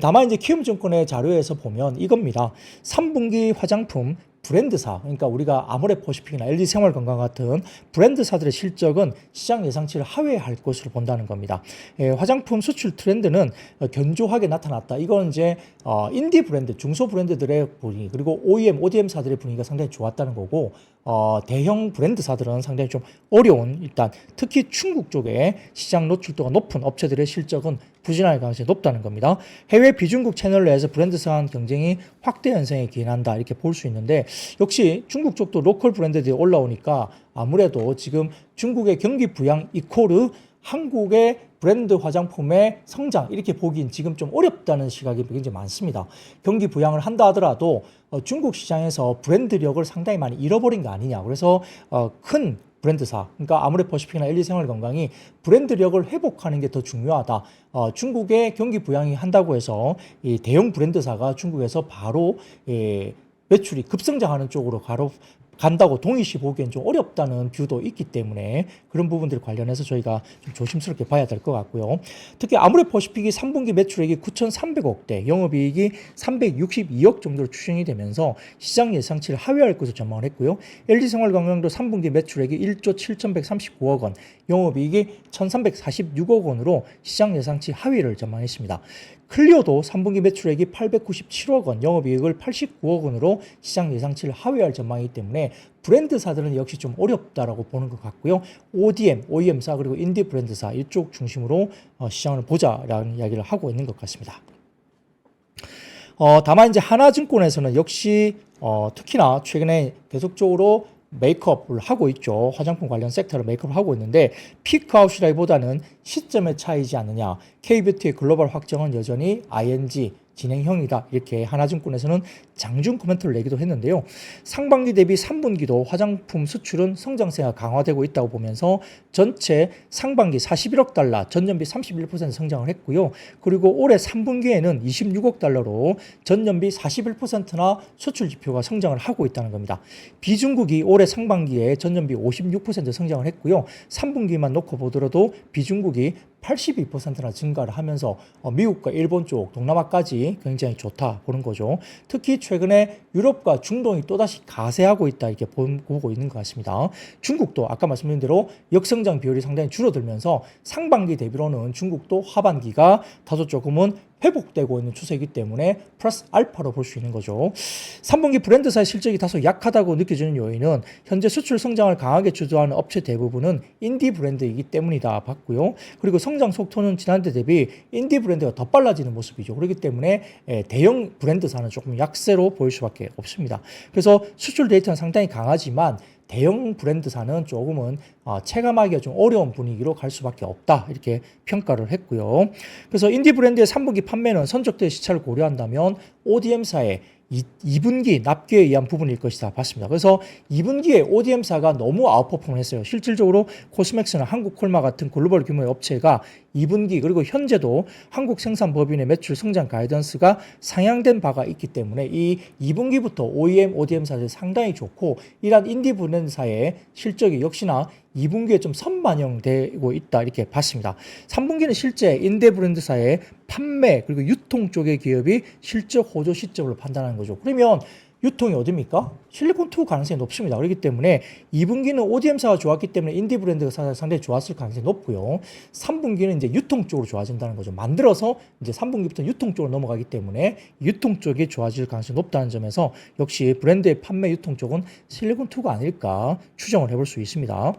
다만 이제 키움증권의 자료에서 보면 이겁니다. 3분기 화장품 브랜드사, 그러니까 우리가 아모레퍼시픽이나 LG생활건강 같은 브랜드사들의 실적은 시장 예상치를 하회할 것으로 본다는 겁니다. 화장품 수출 트렌드는 견조하게 나타났다. 이건 이제 인디 브랜드, 중소 브랜드들의 분위기, 그리고 OEM, ODM사들의 분위기가 상당히 좋았다는 거고, 대형 브랜드사들은 상당히 좀 어려운, 일단 특히 중국 쪽에 시장 노출도가 높은 업체들의 실적은 부진할 가능성이 높다는 겁니다. 해외 비중국 채널 내에서 브랜드사 간 경쟁이 확대 현상에 기인한다, 이렇게 볼 수 있는데, 역시 중국 쪽도 로컬 브랜드들이 올라오니까 아무래도 지금 중국의 경기 부양 이코르 한국의 브랜드 화장품의 성장, 이렇게 보기엔 지금 좀 어렵다는 시각이 굉장히 많습니다. 경기 부양을 한다 하더라도 중국 시장에서 브랜드력을 상당히 많이 잃어버린 거 아니냐. 그래서 큰 브랜드사, 그러니까 아모레퍼시픽이나 LG생활건강이 브랜드력을 회복하는 게 더 중요하다. 중국의 경기 부양이 한다고 해서 이 대형 브랜드사가 중국에서 바로 매출이 급성장하는 쪽으로 간다고 동일시 보기엔 좀 어렵다는 뷰도 있기 때문에 그런 부분들 관련해서 저희가 좀 조심스럽게 봐야 될 것 같고요. 특히 아모레퍼시픽이 3분기 매출액이 9,300억대, 영업이익이 362억 정도로 추정이 되면서 시장 예상치를 하회할 것으로 전망을 했고요. LG생활건강도 3분기 매출액이 1조 7,139억 원, 영업이익이 1,346억 원으로 시장 예상치 하회를 전망했습니다. 클리오도 3분기 매출액이 897억 원, 영업이익을 89억 원으로 시장 예상치를 하회할 전망이기 때문에 브랜드사들은 역시 좀 어렵다라고 보는 것 같고요. ODM, OEM사 그리고 인디 브랜드사 이쪽 중심으로 시장을 보자라는 이야기를 하고 있는 것 같습니다. 다만 이제 하나증권에서는 역시 특히나 최근에 계속적으로 메이크업을 하고 있죠. 화장품 관련 섹터로 메이크업을 하고 있는데 피크아웃이라기보다는 시점의 차이지 않느냐. K뷰티의 글로벌 확정은 여전히 ING 진행형이다. 이렇게 하나증권에서는 장중 코멘트를 내기도 했는데요. 상반기 대비 3분기도 화장품 수출은 성장세가 강화되고 있다고 보면서 전체 상반기 41억 달러, 전년비 31% 성장을 했고요. 그리고 올해 3분기에는 26억 달러로 전년비 41%나 수출 지표가 성장을 하고 있다는 겁니다. 비중국이 올해 상반기에 전년비 56% 성장을 했고요. 3분기만 놓고 보더라도 비중국이 82%나 증가를 하면서 미국과 일본 쪽, 동남아까지 굉장히 좋다 보는 거죠. 특히 최근에 유럽과 중동이 또다시 가세하고 있다 이렇게 보고 있는 것 같습니다. 중국도 아까 말씀드린 대로 역성장 비율이 상당히 줄어들면서 상반기 대비로는 중국도 하반기가 다소 조금은 회복되고 있는 추세이기 때문에 플러스 알파로 볼 수 있는 거죠. 3분기 브랜드사의 실적이 다소 약하다고 느껴지는 요인은 현재 수출 성장을 강하게 주도하는 업체 대부분은 인디 브랜드이기 때문이다 봤고요. 그리고 성장 속도는 지난해 대비 인디 브랜드가 더 빨라지는 모습이죠. 그렇기 때문에 대형 브랜드사는 조금 약세로 보일 수밖에 없습니다. 그래서 수출 데이터는 상당히 강하지만 대형 브랜드사는 조금은 체감하기가 좀 어려운 분위기로 갈 수밖에 없다 이렇게 평가를 했고요. 그래서 인디 브랜드의 3분기 판매는 선적대 시차를 고려한다면 ODM사의 2분기 납기에 의한 부분일 것이다 봤습니다. 그래서 2분기에 ODM사가 너무 아웃퍼폼을 했어요. 실질적으로 코스맥스나 한국콜마 같은 글로벌 규모의 업체가 2분기 그리고 현재도 한국생산법인의 매출 성장 가이던스가 상향된 바가 있기 때문에 이 2분기부터 OEM, ODM사들이 상당히 좋고 이러한 인디 브랜드사의 실적이 역시나 2분기에 좀 선반영되고 있다 이렇게 봤습니다. 3분기는 실제 인디 브랜드사의 판매 그리고 유통 쪽의 기업이 실적 호조 시점으로 판단하는 거죠. 그러면 유통이 어디입니까? 실리콘2 가능성이 높습니다. 그렇기 때문에 2분기는 ODM사가 좋았기 때문에 인디 브랜드가 상당히 좋았을 가능성이 높고요. 3분기는 이제 유통 쪽으로 좋아진다는 거죠. 만들어서 이제 3분기부터 유통 쪽으로 넘어가기 때문에 유통 쪽이 좋아질 가능성이 높다는 점에서 역시 브랜드의 판매 유통 쪽은 실리콘2가 아닐까 추정을 해볼 수 있습니다.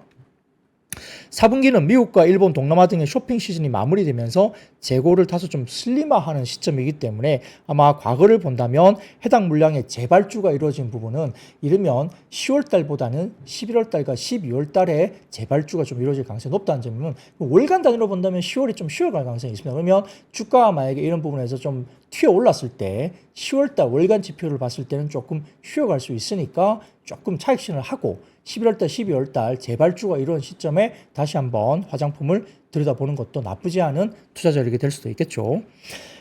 4분기는 미국과 일본, 동남아 등의 쇼핑 시즌이 마무리되면서 재고를 다소 좀 슬림화하는 시점이기 때문에 아마 과거를 본다면 해당 물량의 재발주가 이루어진 부분은 이르면 10월 달보다는 11월 달과 12월 달에 재발주가 좀 이루어질 가능성이 높다는 점은 월간 단위로 본다면 10월이 좀 쉬어갈 가능성이 있습니다. 그러면 주가가 만약에 이런 부분에서 좀 튀어 올랐을 때 10월 달 월간 지표를 봤을 때는 조금 쉬어갈 수 있으니까 조금 차익 실현을 하고 11월 달, 12월 달 재발주가 이루어진 시점에 다시 한번 화장품을 들여다보는 것도 나쁘지 않은 투자 전략이 될 수도 있겠죠.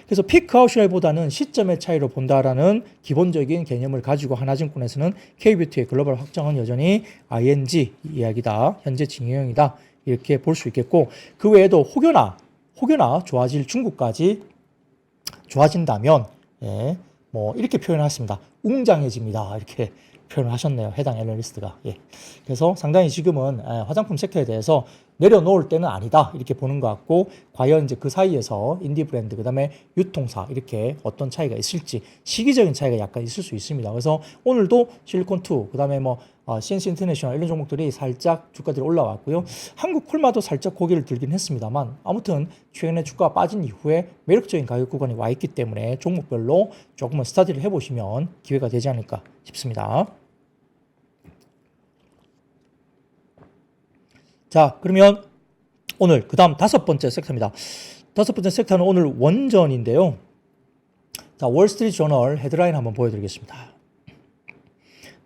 그래서 피크아웃이라기보다는 시점의 차이로 본다라는 기본적인 개념을 가지고 하나증권에서는 K뷰티의 글로벌 확장은 여전히 ING 이야기다. 현재 진행형이다. 이렇게 볼 수 있겠고 그 외에도 혹여나 좋아질 중국까지 좋아진다면 뭐 이렇게 표현했습니다. 웅장해집니다. 이렇게 표현을 하셨네요. 해당 애널리스트가. 예. 그래서 상당히 지금은 화장품 섹터에 대해서 내려놓을 때는 아니다. 이렇게 보는 것 같고, 과연 이제 그 사이에서 인디 브랜드, 그 다음에 유통사, 이렇게 어떤 차이가 있을지, 시기적인 차이가 약간 있을 수 있습니다. 그래서 오늘도 실리콘2, 그 다음에 뭐, CNC 인터내셔널 이런 종목들이 살짝 주가들이 올라왔고요. 한국 콜마도 살짝 고개를 들긴 했습니다만, 아무튼 최근에 주가가 빠진 이후에 매력적인 가격 구간이 와 있기 때문에 종목별로 조금은 스타디를 해보시면 기회가 되지 않을까 싶습니다. 자, 그러면 오늘 그 다음 5번째 섹터입니다. 5번째 섹터는 오늘 원전인데요. 자, 월스트리트 저널 헤드라인 한번 보여드리겠습니다.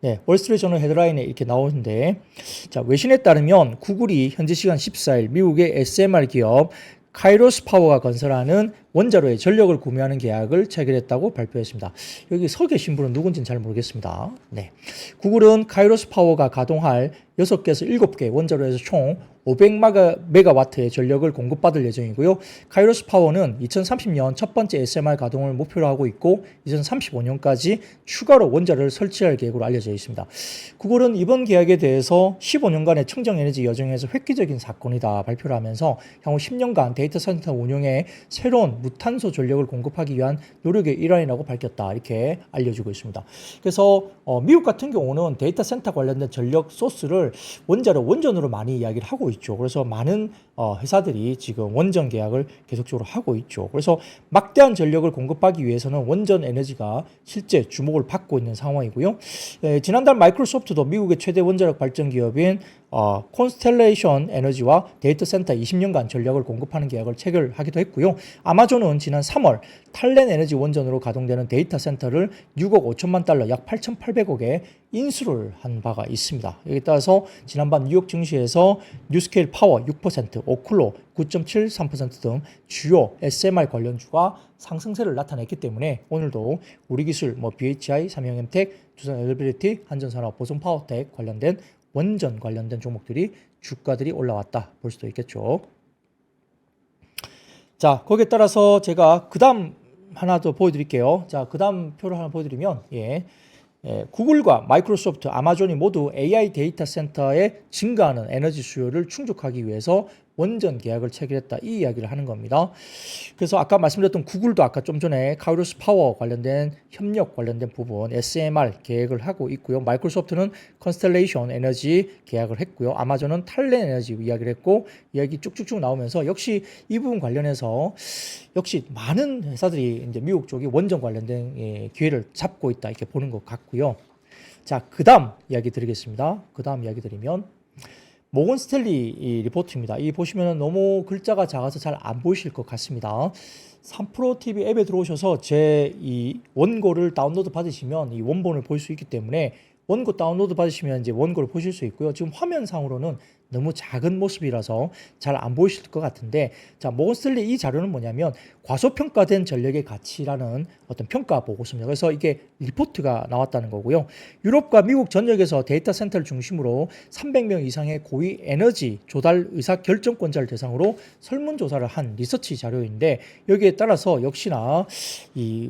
네, 월스트리트 저널 헤드라인에 이렇게 나오는데, 자, 외신에 따르면 구글이 현지 시간 14일 미국의 SMR 기업 카이로스 파워가 건설하는 원자로의 전력을 구매하는 계약을 체결했다고 발표했습니다. 여기 서 계신 분은 누군지는 잘 모르겠습니다. 네, 구글은 카이로스 파워가 가동할 6개에서 7개 원자로에서 총 500메가와트의 전력을 공급받을 예정이고요. 카이로스 파워는 2030년 첫 번째 SMR 가동을 목표로 하고 있고 2035년까지 추가로 원자로를 설치할 계획으로 알려져 있습니다. 구글은 이번 계약에 대해서 15년간의 청정에너지 여정에서 획기적인 사건이다 발표를 하면서 향후 10년간 데이터 센터 운영에 새로운 무탄소 전력을 공급하기 위한 노력의 일환이라고 밝혔다. 이렇게 알려지고 있습니다. 그래서 미국 같은 경우는 데이터 센터 관련된 전력 소스를 원전으로 많이 이야기를 하고 있죠. 그래서 많은 회사들이 지금 원전 계약을 계속적으로 하고 있죠. 그래서 막대한 전력을 공급하기 위해서는 원전 에너지가 실제 주목을 받고 있는 상황이고요. 지난달 마이크로소프트도 미국의 최대 원자력 발전 기업인 콘스텔레이션 에너지와 데이터 센터 20년간 전력을 공급하는 계약을 체결하기도 했고요. 아마존은 지난 3월 탈렌 에너지 원전으로 가동되는 데이터 센터를 6억 5천만 달러 약 8,800억에 인수를 한 바가 있습니다. 여기에 따라서 지난밤 뉴욕 증시에서 뉴스케일 파워 6%, 오클로 9.73% 등 주요 SMR 관련주가 상승세를 나타냈기 때문에 오늘도 우리기술, BHI, 삼성엠텍, 두산에너빌리티, 한전산업, 보성파워텍 관련된 원전 관련된 종목들이 주가들이 올라왔다 볼 수도 있겠죠. 자, 거기에 따라서 제가 그 다음 하나 더 보여드릴게요. 자, 그 다음 표를 하나 보여드리면, 구글과 마이크로소프트, 아마존이 모두 AI 데이터 센터에 증가하는 에너지 수요를 충족하기 위해서 원전 계약을 체결했다. 이 이야기를 하는 겁니다. 그래서 아까 말씀드렸던 구글도 아까 좀 전에 카이로스 파워 관련된 협력 관련된 부분 SMR 계획을 하고 있고요. 마이크로소프트는 컨스텔레이션 에너지 계약을 했고요. 아마존은 탈렌 에너지 이야기를 했고 이야기 쭉쭉쭉 나오면서 역시 이 부분 관련해서 역시 많은 회사들이 이제 미국 쪽이 원전 관련된 기회를 잡고 있다 이렇게 보는 것 같고요. 자, 그다음 이야기 드리겠습니다. 그다음 이야기 드리면 모건 스탠리 이 리포트입니다. 이 보시면 너무 글자가 작아서 잘 안 보이실 것 같습니다. 3프로TV 앱에 들어오셔서 제 이 원고를 다운로드 받으시면 이 원본을 볼 수 있기 때문에 원고 다운로드 받으시면 이제 원고를 보실 수 있고요. 지금 화면상으로는 너무 작은 모습이라서 잘 안 보이실 것 같은데, 자, 모건 스탠리 이 자료는 뭐냐면 과소평가된 전력의 가치라는 어떤 평가 보고서입니다. 그래서 이게 리포트가 나왔다는 거고요. 유럽과 미국 전역에서 데이터 센터를 중심으로 300명 이상의 고위 에너지 조달 의사 결정권자를 대상으로 설문조사를 한 리서치 자료인데, 여기에 따라서 역시나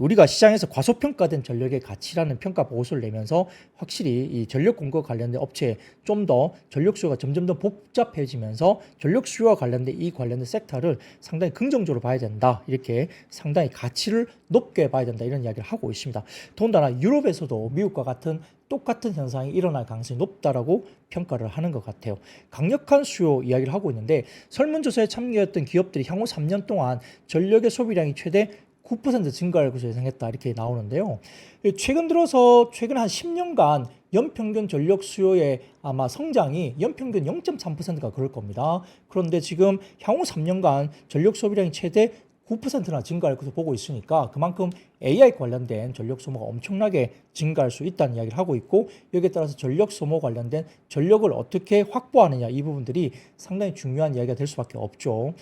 우리가 시장에서 과소평가된 전력의 가치라는 평가 보고서를 내면서 확실히 이 전력 공급 관련된 업체에 좀 더 전력 수요가 점점 더 복잡해지면서 전력 수요와 관련된 이 관련된 섹터를 상당히 긍정적으로 봐야 된다. 이렇게 상당히 가치를 높게 봐야 된다. 이런 이야기를 하고 있습니다. 더군다나 유럽에서도 미국과 같은 똑같은 현상이 일어날 가능성이 높다라고 평가를 하는 것 같아요. 강력한 수요 이야기를 하고 있는데 설문조사에 참여했던 기업들이 향후 3년 동안 전력의 소비량이 최대 9% 증가할 것으로 예상했다 이렇게 나오는데요. 최근 한 10년간 연평균 전력 수요의 아마 성장이 연평균 0.3%가 그럴 겁니다. 그런데 지금 향후 3년간 전력 소비량이 최대 9%나 증가할 것으로 보고 있으니까 그만큼 AI 관련된 전력 소모가 엄청나게 증가할 수 있다는 이야기를 하고 있고, 여기에 따라서 전력 소모 관련된 전력을 어떻게 확보하느냐 이 부분들이 상당히 중요한 이야기가 될 수밖에 없죠.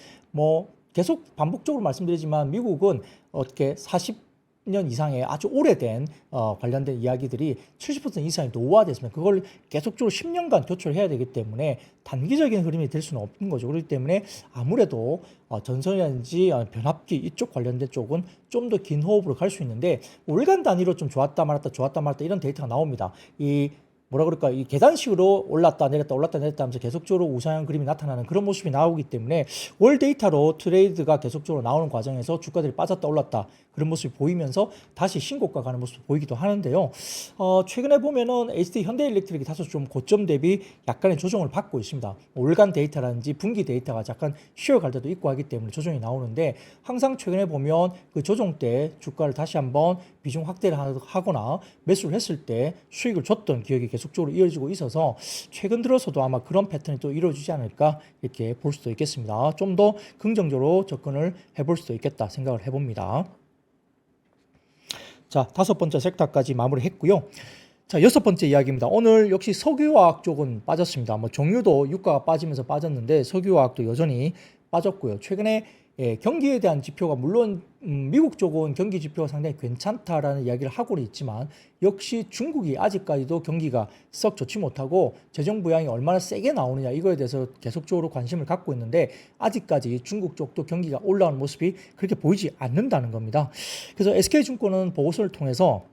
계속 반복적으로 말씀드리지만 미국은 어떻게 40년 이상의 아주 오래된 관련된 이야기들이 70% 이상이 노후화됐으면 그걸 계속적으로 10년간 교체를 해야 되기 때문에 단기적인 흐름이 될 수는 없는 거죠. 그렇기 때문에 아무래도 전선이라든지 변압기 이쪽 관련된 쪽은 좀 더 긴 호흡으로 갈 수 있는데 월간 단위로 좀 좋았다 말았다 이런 데이터가 나옵니다. 이 뭐라 그럴까, 이 계단식으로 올랐다 내렸다 올랐다 내렸다 하면서 계속적으로 우상향 그림이 나타나는 그런 모습이 나오기 때문에 월 데이터로 트레이드가 계속적으로 나오는 과정에서 주가들이 빠졌다 올랐다 그런 모습이 보이면서 다시 신고가 가는 모습이 보이기도 하는데요. 최근에 보면은 SK 현대일렉트릭이 다소 좀 고점 대비 약간의 조정을 받고 있습니다. 월간 데이터라든지 분기 데이터가 약간 쉬어갈 때도 있고 하기 때문에 조정이 나오는데, 항상 최근에 보면 그 조정 때 주가를 다시 한번 비중 확대를 하거나 매수를 했을 때 수익을 줬던 기억이 계속적으로 이어지고 있어서 최근 들어서도 아마 그런 패턴이 또 이루어지지 않을까 이렇게 볼 수도 있겠습니다. 좀 더 긍정적으로 접근을 해볼 수도 있겠다 생각을 해봅니다. 자, 5번째 섹터까지 마무리했고요. 자, 6번째 이야기입니다. 오늘 역시 석유화학 쪽은 빠졌습니다. 뭐 정유도 유가가 빠지면서 빠졌는데 석유화학도 여전히 빠졌고요. 최근에 경기에 대한 지표가 물론 미국 쪽은 경기 지표가 상당히 괜찮다라는 이야기를 하고는 있지만, 역시 중국이 아직까지도 경기가 썩 좋지 못하고 재정 부양이 얼마나 세게 나오느냐 이거에 대해서 계속적으로 관심을 갖고 있는데, 아직까지 중국 쪽도 경기가 올라오는 모습이 그렇게 보이지 않는다는 겁니다. 그래서 SK증권은 보고서를 통해서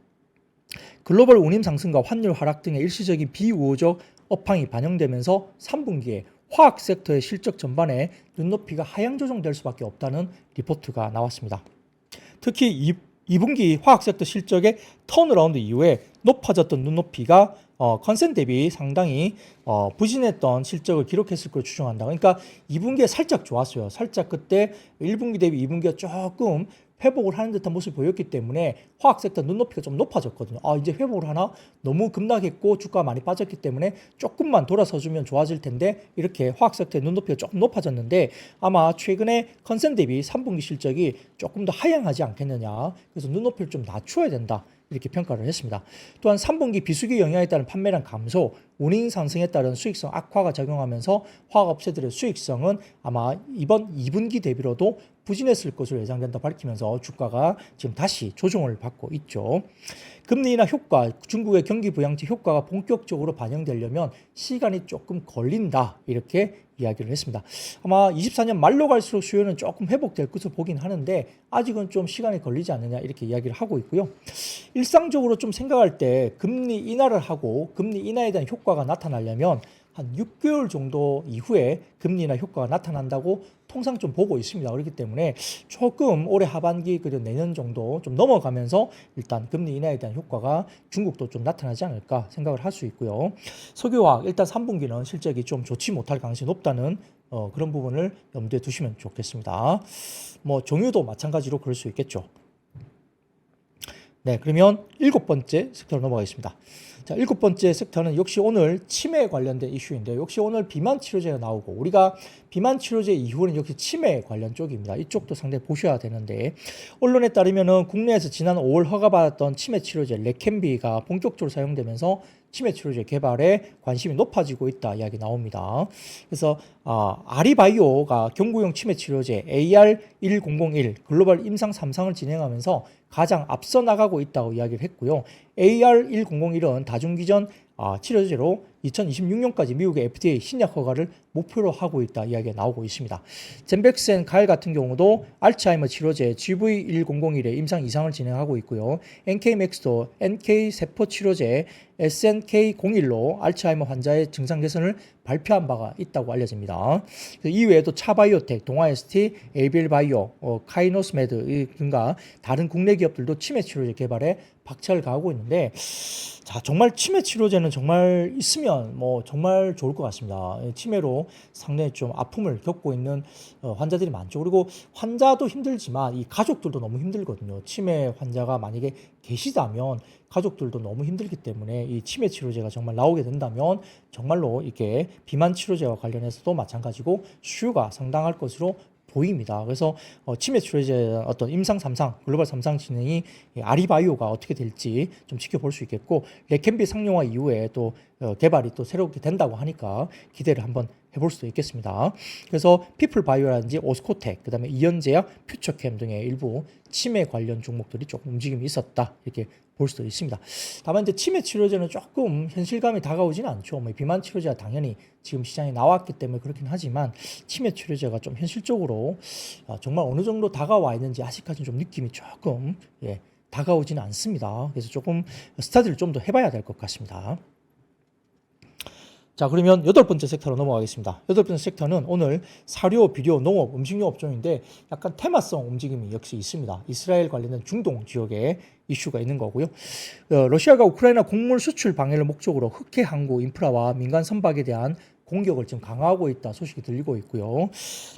글로벌 운임 상승과 환율 하락 등의 일시적인 비우호적 업황이 반영되면서 3분기에 화학 섹터의 실적 전반에 눈높이가 하향 조정될 수밖에 없다는 리포트가 나왔습니다. 특히 2분기 화학 섹터 실적의 턴어라운드 이후에 높아졌던 눈높이가 컨센 대비 상당히 부진했던 실적을 기록했을 걸 추정한다. 그러니까 2분기에 살짝 좋았어요. 살짝 그때 1분기 대비 2분기가 조금 회복을 하는 듯한 모습이 보였기 때문에 화학 섹터 눈높이가 좀 높아졌거든요. 이제 회복을 하나? 너무 급락했고 주가가 많이 빠졌기 때문에 조금만 돌아서주면 좋아질 텐데, 이렇게 화학 섹터의 눈높이가 조금 높아졌는데 아마 최근에 컨센 대비 3분기 실적이 조금 더 하향하지 않겠느냐. 그래서 눈높이를 좀 낮춰야 된다. 이렇게 평가를 했습니다. 또한 3분기 비수기 영향에 따른 판매량 감소, 운임 상승에 따른 수익성 악화가 작용하면서 화학업체들의 수익성은 아마 이번 2분기 대비로도 부진했을 것으로 예상된다 밝히면서 주가가 지금 다시 조정을 받고 있죠. 금리 인하 효과, 중국의 경기 부양책 효과가 본격적으로 반영되려면 시간이 조금 걸린다 이렇게 이야기를 했습니다. 아마 24년 말로 갈수록 수요는 조금 회복될 것으로 보긴 하는데 아직은 좀 시간이 걸리지 않느냐 이렇게 이야기를 하고 있고요. 일상적으로 좀 생각할 때 금리 인하를 하고 금리 인하에 대한 효과가 나타나려면 한 6개월 정도 이후에 금리 인하 효과가 나타난다고 통상 좀 보고 있습니다. 그렇기 때문에 조금 올해 하반기 그리고 내년 정도 좀 넘어가면서 일단 금리 인하에 대한 효과가 중국도 좀 나타나지 않을까 생각을 할 수 있고요. 석유화학 일단 3분기는 실적이 좀 좋지 못할 가능성이 높다는 그런 부분을 염두에 두시면 좋겠습니다. 뭐 정유도 마찬가지로 그럴 수 있겠죠. 네, 그러면 7번째 섹터로 넘어가겠습니다. 자, 7번째 섹터는 역시 오늘 치매 관련된 이슈인데요. 역시 오늘 비만 치료제가 나오고, 우리가 비만 치료제 이후는 역시 치매 관련 쪽입니다. 이쪽도 상당히 보셔야 되는데, 언론에 따르면은 국내에서 지난 5월 허가받았던 치매 치료제 레켐비가 본격적으로 사용되면서 치매 치료제 개발에 관심이 높아지고 있다 이야기 나옵니다. 그래서 아리바이오가 경구용 치매 치료제 AR1001 글로벌 임상 3상을 진행하면서 가장 앞서 나가고 있다고 이야기를 했고요. AR1001은 다중기전 치료제로 2026년까지 미국의 FDA 신약 허가를 목표로 하고 있다 이야기가 나오고 있습니다. 젠백센 가일 같은 경우도 알츠하이머 치료제 GV1001의 임상 2상을 진행하고 있고요. NK맥스도 NK 세포 치료제 SNK01로 알츠하이머 환자의 증상 개선을 발표한 바가 있다고 알려집니다. 이외에도 차바이오텍, 동아ST, 에이빌바이오, 카이노스메드 등과 다른 국내 기업들도 치매 치료제 개발에 박차를 가하고 있는데, 자, 정말 치매 치료제는 정말 있으면 뭐 정말 좋을 것 같습니다. 치매로 상당히 좀 아픔을 겪고 있는 환자들이 많죠. 그리고 환자도 힘들지만 이 가족들도 너무 힘들거든요. 치매 환자가 만약에 계시다면 가족들도 너무 힘들기 때문에 이 치매 치료제가 정말 나오게 된다면 정말로 이렇게 비만 치료제와 관련해서도 마찬가지고 수요가 상당할 것으로 보입니다. 그래서 치매 치료제 어떤 임상 3상, 글로벌 3상 진행이 아리바이오가 어떻게 될지 좀 지켜볼 수 있겠고, 레켐비 상용화 이후에 또 개발이 또 새롭게 된다고 하니까 기대를 한번 해볼 수도 있겠습니다. 그래서 피플바이오라든지 오스코텍, 그다음에 이현제약, 퓨처캠 등의 일부 치매 관련 종목들이 조금 움직임이 있었다 이렇게 볼 수도 있습니다. 다만 이제 치매 치료제는 조금 현실감이 다가오지는 않죠. 뭐 비만 치료제가 당연히 지금 시장에 나왔기 때문에 그렇긴 하지만 치매 치료제가 좀 현실적으로 정말 어느 정도 다가와 있는지 아직까지는 좀 느낌이 조금 다가오지는 않습니다. 그래서 조금 스타디를 좀 더 해봐야 될 것 같습니다. 자, 그러면 여덟 번째 섹터로 넘어가겠습니다. 여덟 번째 섹터는 오늘 사료, 비료, 농업, 음식료 업종인데 약간 테마성 움직임이 역시 있습니다. 이스라엘 관련된 중동 지역에 이슈가 있는 거고요. 러시아가 우크라이나 곡물 수출 방해를 목적으로 흑해 항구 인프라와 민간 선박에 대한 공격을 지금 강화하고 있다 소식이 들리고 있고요.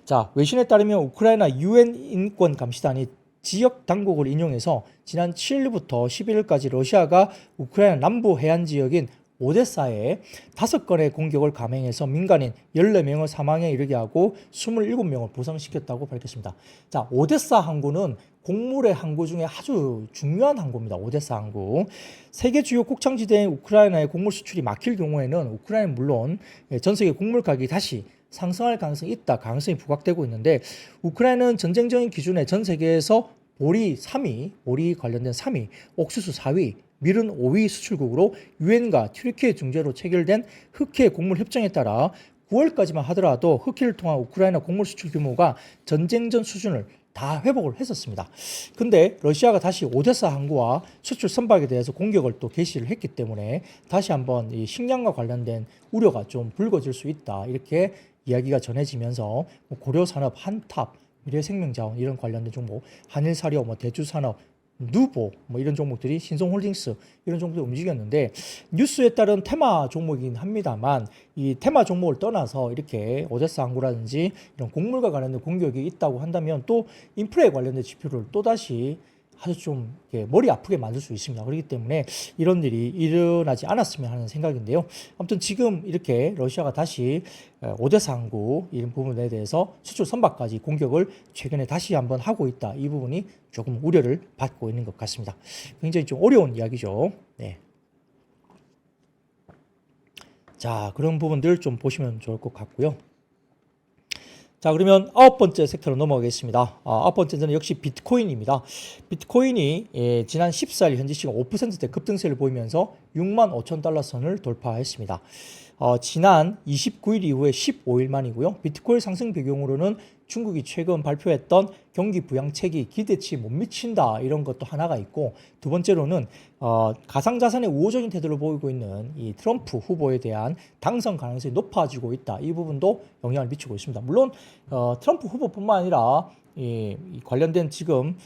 자, 외신에 따르면 우크라이나 유엔 인권 감시단이 지역 당국을 인용해서 지난 7일부터 11일까지 러시아가 우크라이나 남부 해안 지역인 오데사에 5건의 공격을 감행해서 민간인 14명을 사망에 이르게 하고 27명을 부상시켰다고 밝혔습니다. 자, 오데사 항구는 곡물의 항구 중에 아주 중요한 항구입니다. 오데사 항구. 세계 주요 곡창지대인 우크라이나의 곡물 수출이 막힐 경우에는 우크라이나는 물론 전 세계 곡물 가격이 다시 상승할 가능성이 있다. 가능성이 부각되고 있는데 우크라이나는 전쟁적인 기준에 전 세계에서 보리 3위, 보리 관련된 3위, 옥수수 4위, 밀은 5위 수출국으로 유엔과 튀르키예 중재로 체결된 흑해 곡물 협정에 따라 9월까지만 하더라도 흑해를 통한 우크라이나 곡물 수출 규모가 전쟁 전 수준을 다 회복을 했었습니다. 근데 러시아가 다시 오데사 항구와 수출 선박에 대해서 공격을 또 개시를 했기 때문에 다시 한번 이 식량과 관련된 우려가 좀 불거질 수 있다. 이렇게 이야기가 전해지면서 고려산업, 한탑, 미래생명자원 이런 관련된 종목, 한일사료, 대주산업, 누보 이런 종목들이 신성홀딩스 이런 종목들이 움직였는데 뉴스에 따른 테마 종목이긴 합니다만 이 테마 종목을 떠나서 이렇게 오데사 항구라든지 이런 곡물과 관련된 공격이 있다고 한다면 또 인프라에 관련된 지표를 또다시 아주 좀 머리 아프게 만들 수 있습니다. 그렇기 때문에 이런 일이 일어나지 않았으면 하는 생각인데요. 아무튼 지금 이렇게 러시아가 다시 오데사 항구 이런 부분에 대해서 수출 선박까지 공격을 최근에 다시 한번 하고 있다. 이 부분이 조금 우려를 받고 있는 것 같습니다. 굉장히 좀 어려운 이야기죠. 네. 자, 그런 부분들 좀 보시면 좋을 것 같고요. 자, 그러면 아홉 번째 섹터로 넘어가겠습니다. 아홉 번째는 역시 비트코인입니다. 비트코인이 지난 14일 현지 시간 5%대 급등세를 보이면서 6만 5천 달러 선을 돌파했습니다. 지난 29일 이후에 15일 만이고요. 비트코인 상승 배경으로는 중국이 최근 발표했던 경기 부양책이 기대치 못 미친다 이런 것도 하나가 있고 두 번째로는 가상자산의 우호적인 태도를 보이고 있는 이 트럼프 후보에 대한 당선 가능성이 높아지고 있다. 이 부분도 영향을 미치고 있습니다. 물론 트럼프 후보뿐만 아니라 이 관련된 지금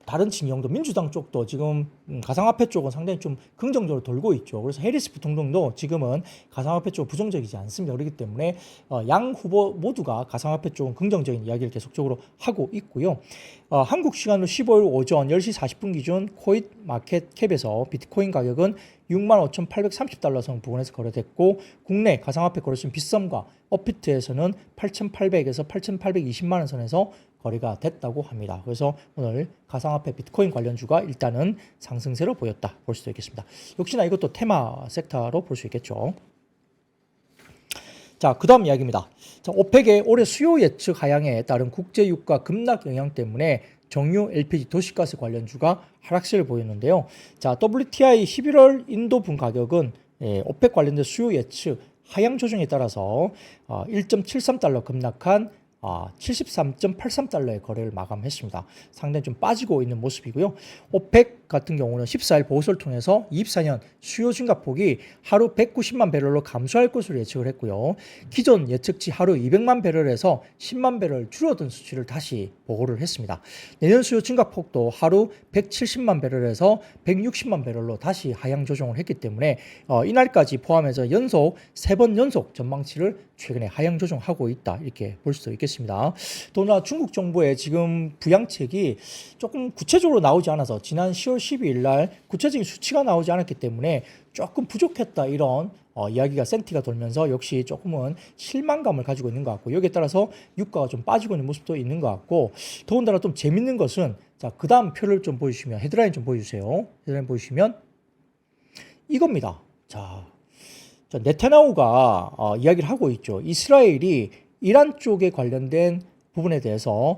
다른 진영도 민주당 쪽도 지금 가상화폐 쪽은 상당히 좀 긍정적으로 돌고 있죠. 그래서 해리스 부통령도 지금은 가상화폐 쪽 부정적이지 않습니다. 그렇기 때문에 양 후보 모두가 가상화폐 쪽은 긍정적인 이야기를 계속적으로 하고 있고요. 한국 시간으로 15일 오전 10시 40분 기준 코인 마켓 캡에서 비트코인 가격은 65,830달러 선 부근에서 거래됐고 국내 가상화폐 거래소 빗썸과 업비트에서는 8,800에서 8,820만 원 선에서 거래가 됐다고 합니다. 그래서 오늘 가상화폐 비트코인 관련주가 일단은 상승세로 보였다 볼 수도 있겠습니다. 역시나 이것도 테마 섹터로 볼 수 있겠죠. 자, 그 다음 이야기입니다. 자, 오펙의 올해 수요 예측 하향에 따른 국제 유가 급락 영향 때문에 정유 LPG 도시가스 관련주가 하락세를 보였는데요. 자, WTI 11월 인도분 가격은 오펙 관련된 수요 예측 하향 조정에 따라서 1.73달러 급락한 73.83달러의 거래를 마감했습니다. 상당히 좀 빠지고 있는 모습이고요. 오펙 같은 경우는 14일 보고서를 통해서 24년 수요 증가폭이 하루 190만 배럴로 감소할 것으로 예측을 했고요. 기존 예측치 하루 200만 배럴에서 10만 배럴 줄어든 수치를 다시 보고를 했습니다. 내년 수요 증가폭도 하루 170만 배럴에서 160만 배럴로 다시 하향 조정을 했기 때문에 이날까지 포함해서 연속 3번 연속 전망치를 최근에 하향 조정하고 있다 이렇게 볼 수도 있겠습니다. 또나 중국 정부의 지금 부양책이 조금 구체적으로 나오지 않아서 지난 10월 12일 날 구체적인 수치가 나오지 않았기 때문에 조금 부족했다 이런 이야기가 센티가 돌면서 역시 조금은 실망감을 가지고 있는 것 같고 여기에 따라서 유가가 좀 빠지고 있는 모습도 있는 것 같고 더군다나 좀 재밌는 것은 자, 그 다음 표를 좀 보여주시면 헤드라인 좀 보여주세요. 헤드라인 보여주시면 이겁니다. 자, 네타냐후가 이야기를 하고 있죠. 이스라엘이 이란 쪽에 관련된 부분에 대해서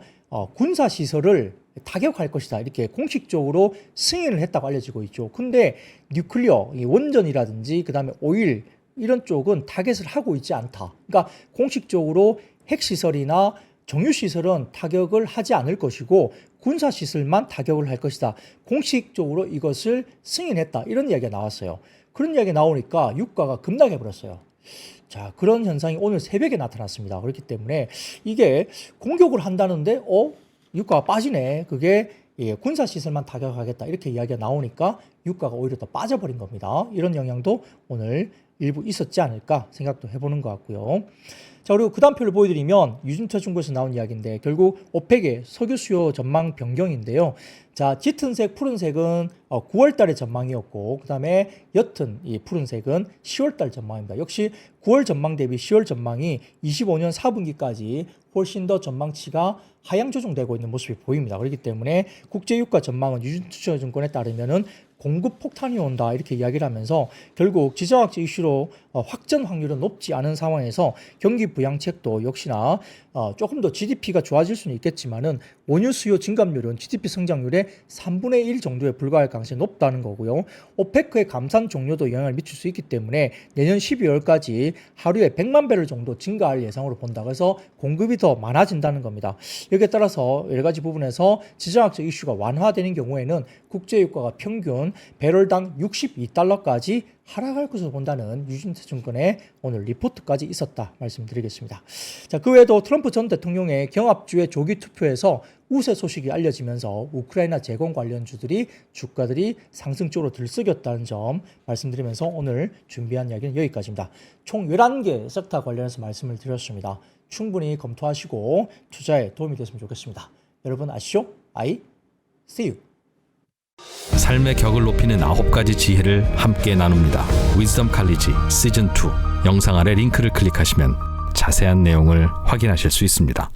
군사시설을 타격할 것이다. 이렇게 공식적으로 승인을 했다고 알려지고 있죠. 근데 뉴클리어, 원전이라든지 그 다음에 오일 이런 쪽은 타겟을 하고 있지 않다. 그러니까 공식적으로 핵시설이나 정유시설은 타격을 하지 않을 것이고 군사시설만 타격을 할 것이다. 공식적으로 이것을 승인했다. 이런 이야기가 나왔어요. 그런 이야기 나오니까 유가가 급락해 버렸어요. 자, 그런 현상이 오늘 새벽에 나타났습니다. 그렇기 때문에 이게 공격을 한다는데 유가가 빠지네. 그게 군사시설만 타격하겠다. 이렇게 이야기가 나오니까 유가가 오히려 더 빠져버린 겁니다. 이런 영향도 오늘 일부 있었지 않을까 생각도 해보는 것 같고요. 자, 그리고 그 다음 표를 보여드리면 유진투자 중국에서 나온 이야기인데 결국 오펙의 석유 수요 전망 변경인데요. 자, 짙은색 푸른색은 9월 달의 전망이었고 그 다음에 옅은 이 푸른색은 10월 달 전망입니다. 역시 9월 전망 대비 10월 전망이 25년 4분기까지 훨씬 더 전망치가 하향 조정되고 있는 모습이 보입니다. 그렇기 때문에 국제유가 전망은 유진투자증권에 따르면은 공급 폭탄이 온다 이렇게 이야기를 하면서 결국 지정학적 이슈로 확전 확률은 높지 않은 상황에서 경기 부양책도 역시나 조금 더 GDP가 좋아질 수는 있겠지만은 원유 수요 증감률은 GDP 성장률의 3분의 1 정도에 불과할 가능성이 높다는 거고요. 오페크의 감산 종료도 영향을 미칠 수 있기 때문에 내년 12월까지 하루에 100만 배럴 정도 증가할 예상으로 본다. 그래서 공급이 더 많아진다는 겁니다. 여기에 따라서 여러 가지 부분에서 지정학적 이슈가 완화되는 경우에는 국제유가가 평균 배럴당 62달러까지 하락할 것으로 본다는 유진투자증권의 오늘 리포트까지 있었다 말씀드리겠습니다. 자, 그 외에도 트럼프 전 대통령의 경합주의 조기 투표에서 우세 소식이 알려지면서 우크라이나 재건 관련주들이 주가들이 상승 쪽으로 들썩였다는 점 말씀드리면서 오늘 준비한 이야기는 여기까지입니다. 총 11개 섹터 관련해서 말씀을 드렸습니다. 충분히 검토하시고 투자에 도움이 됐으면 좋겠습니다. 여러분 아시죠? I see you. 삶의 격을 높이는 9가지 지혜를 함께 나눕니다. 위즈덤 칼리지 시즌 2 영상 아래 링크를 클릭하시면 자세한 내용을 확인하실 수 있습니다.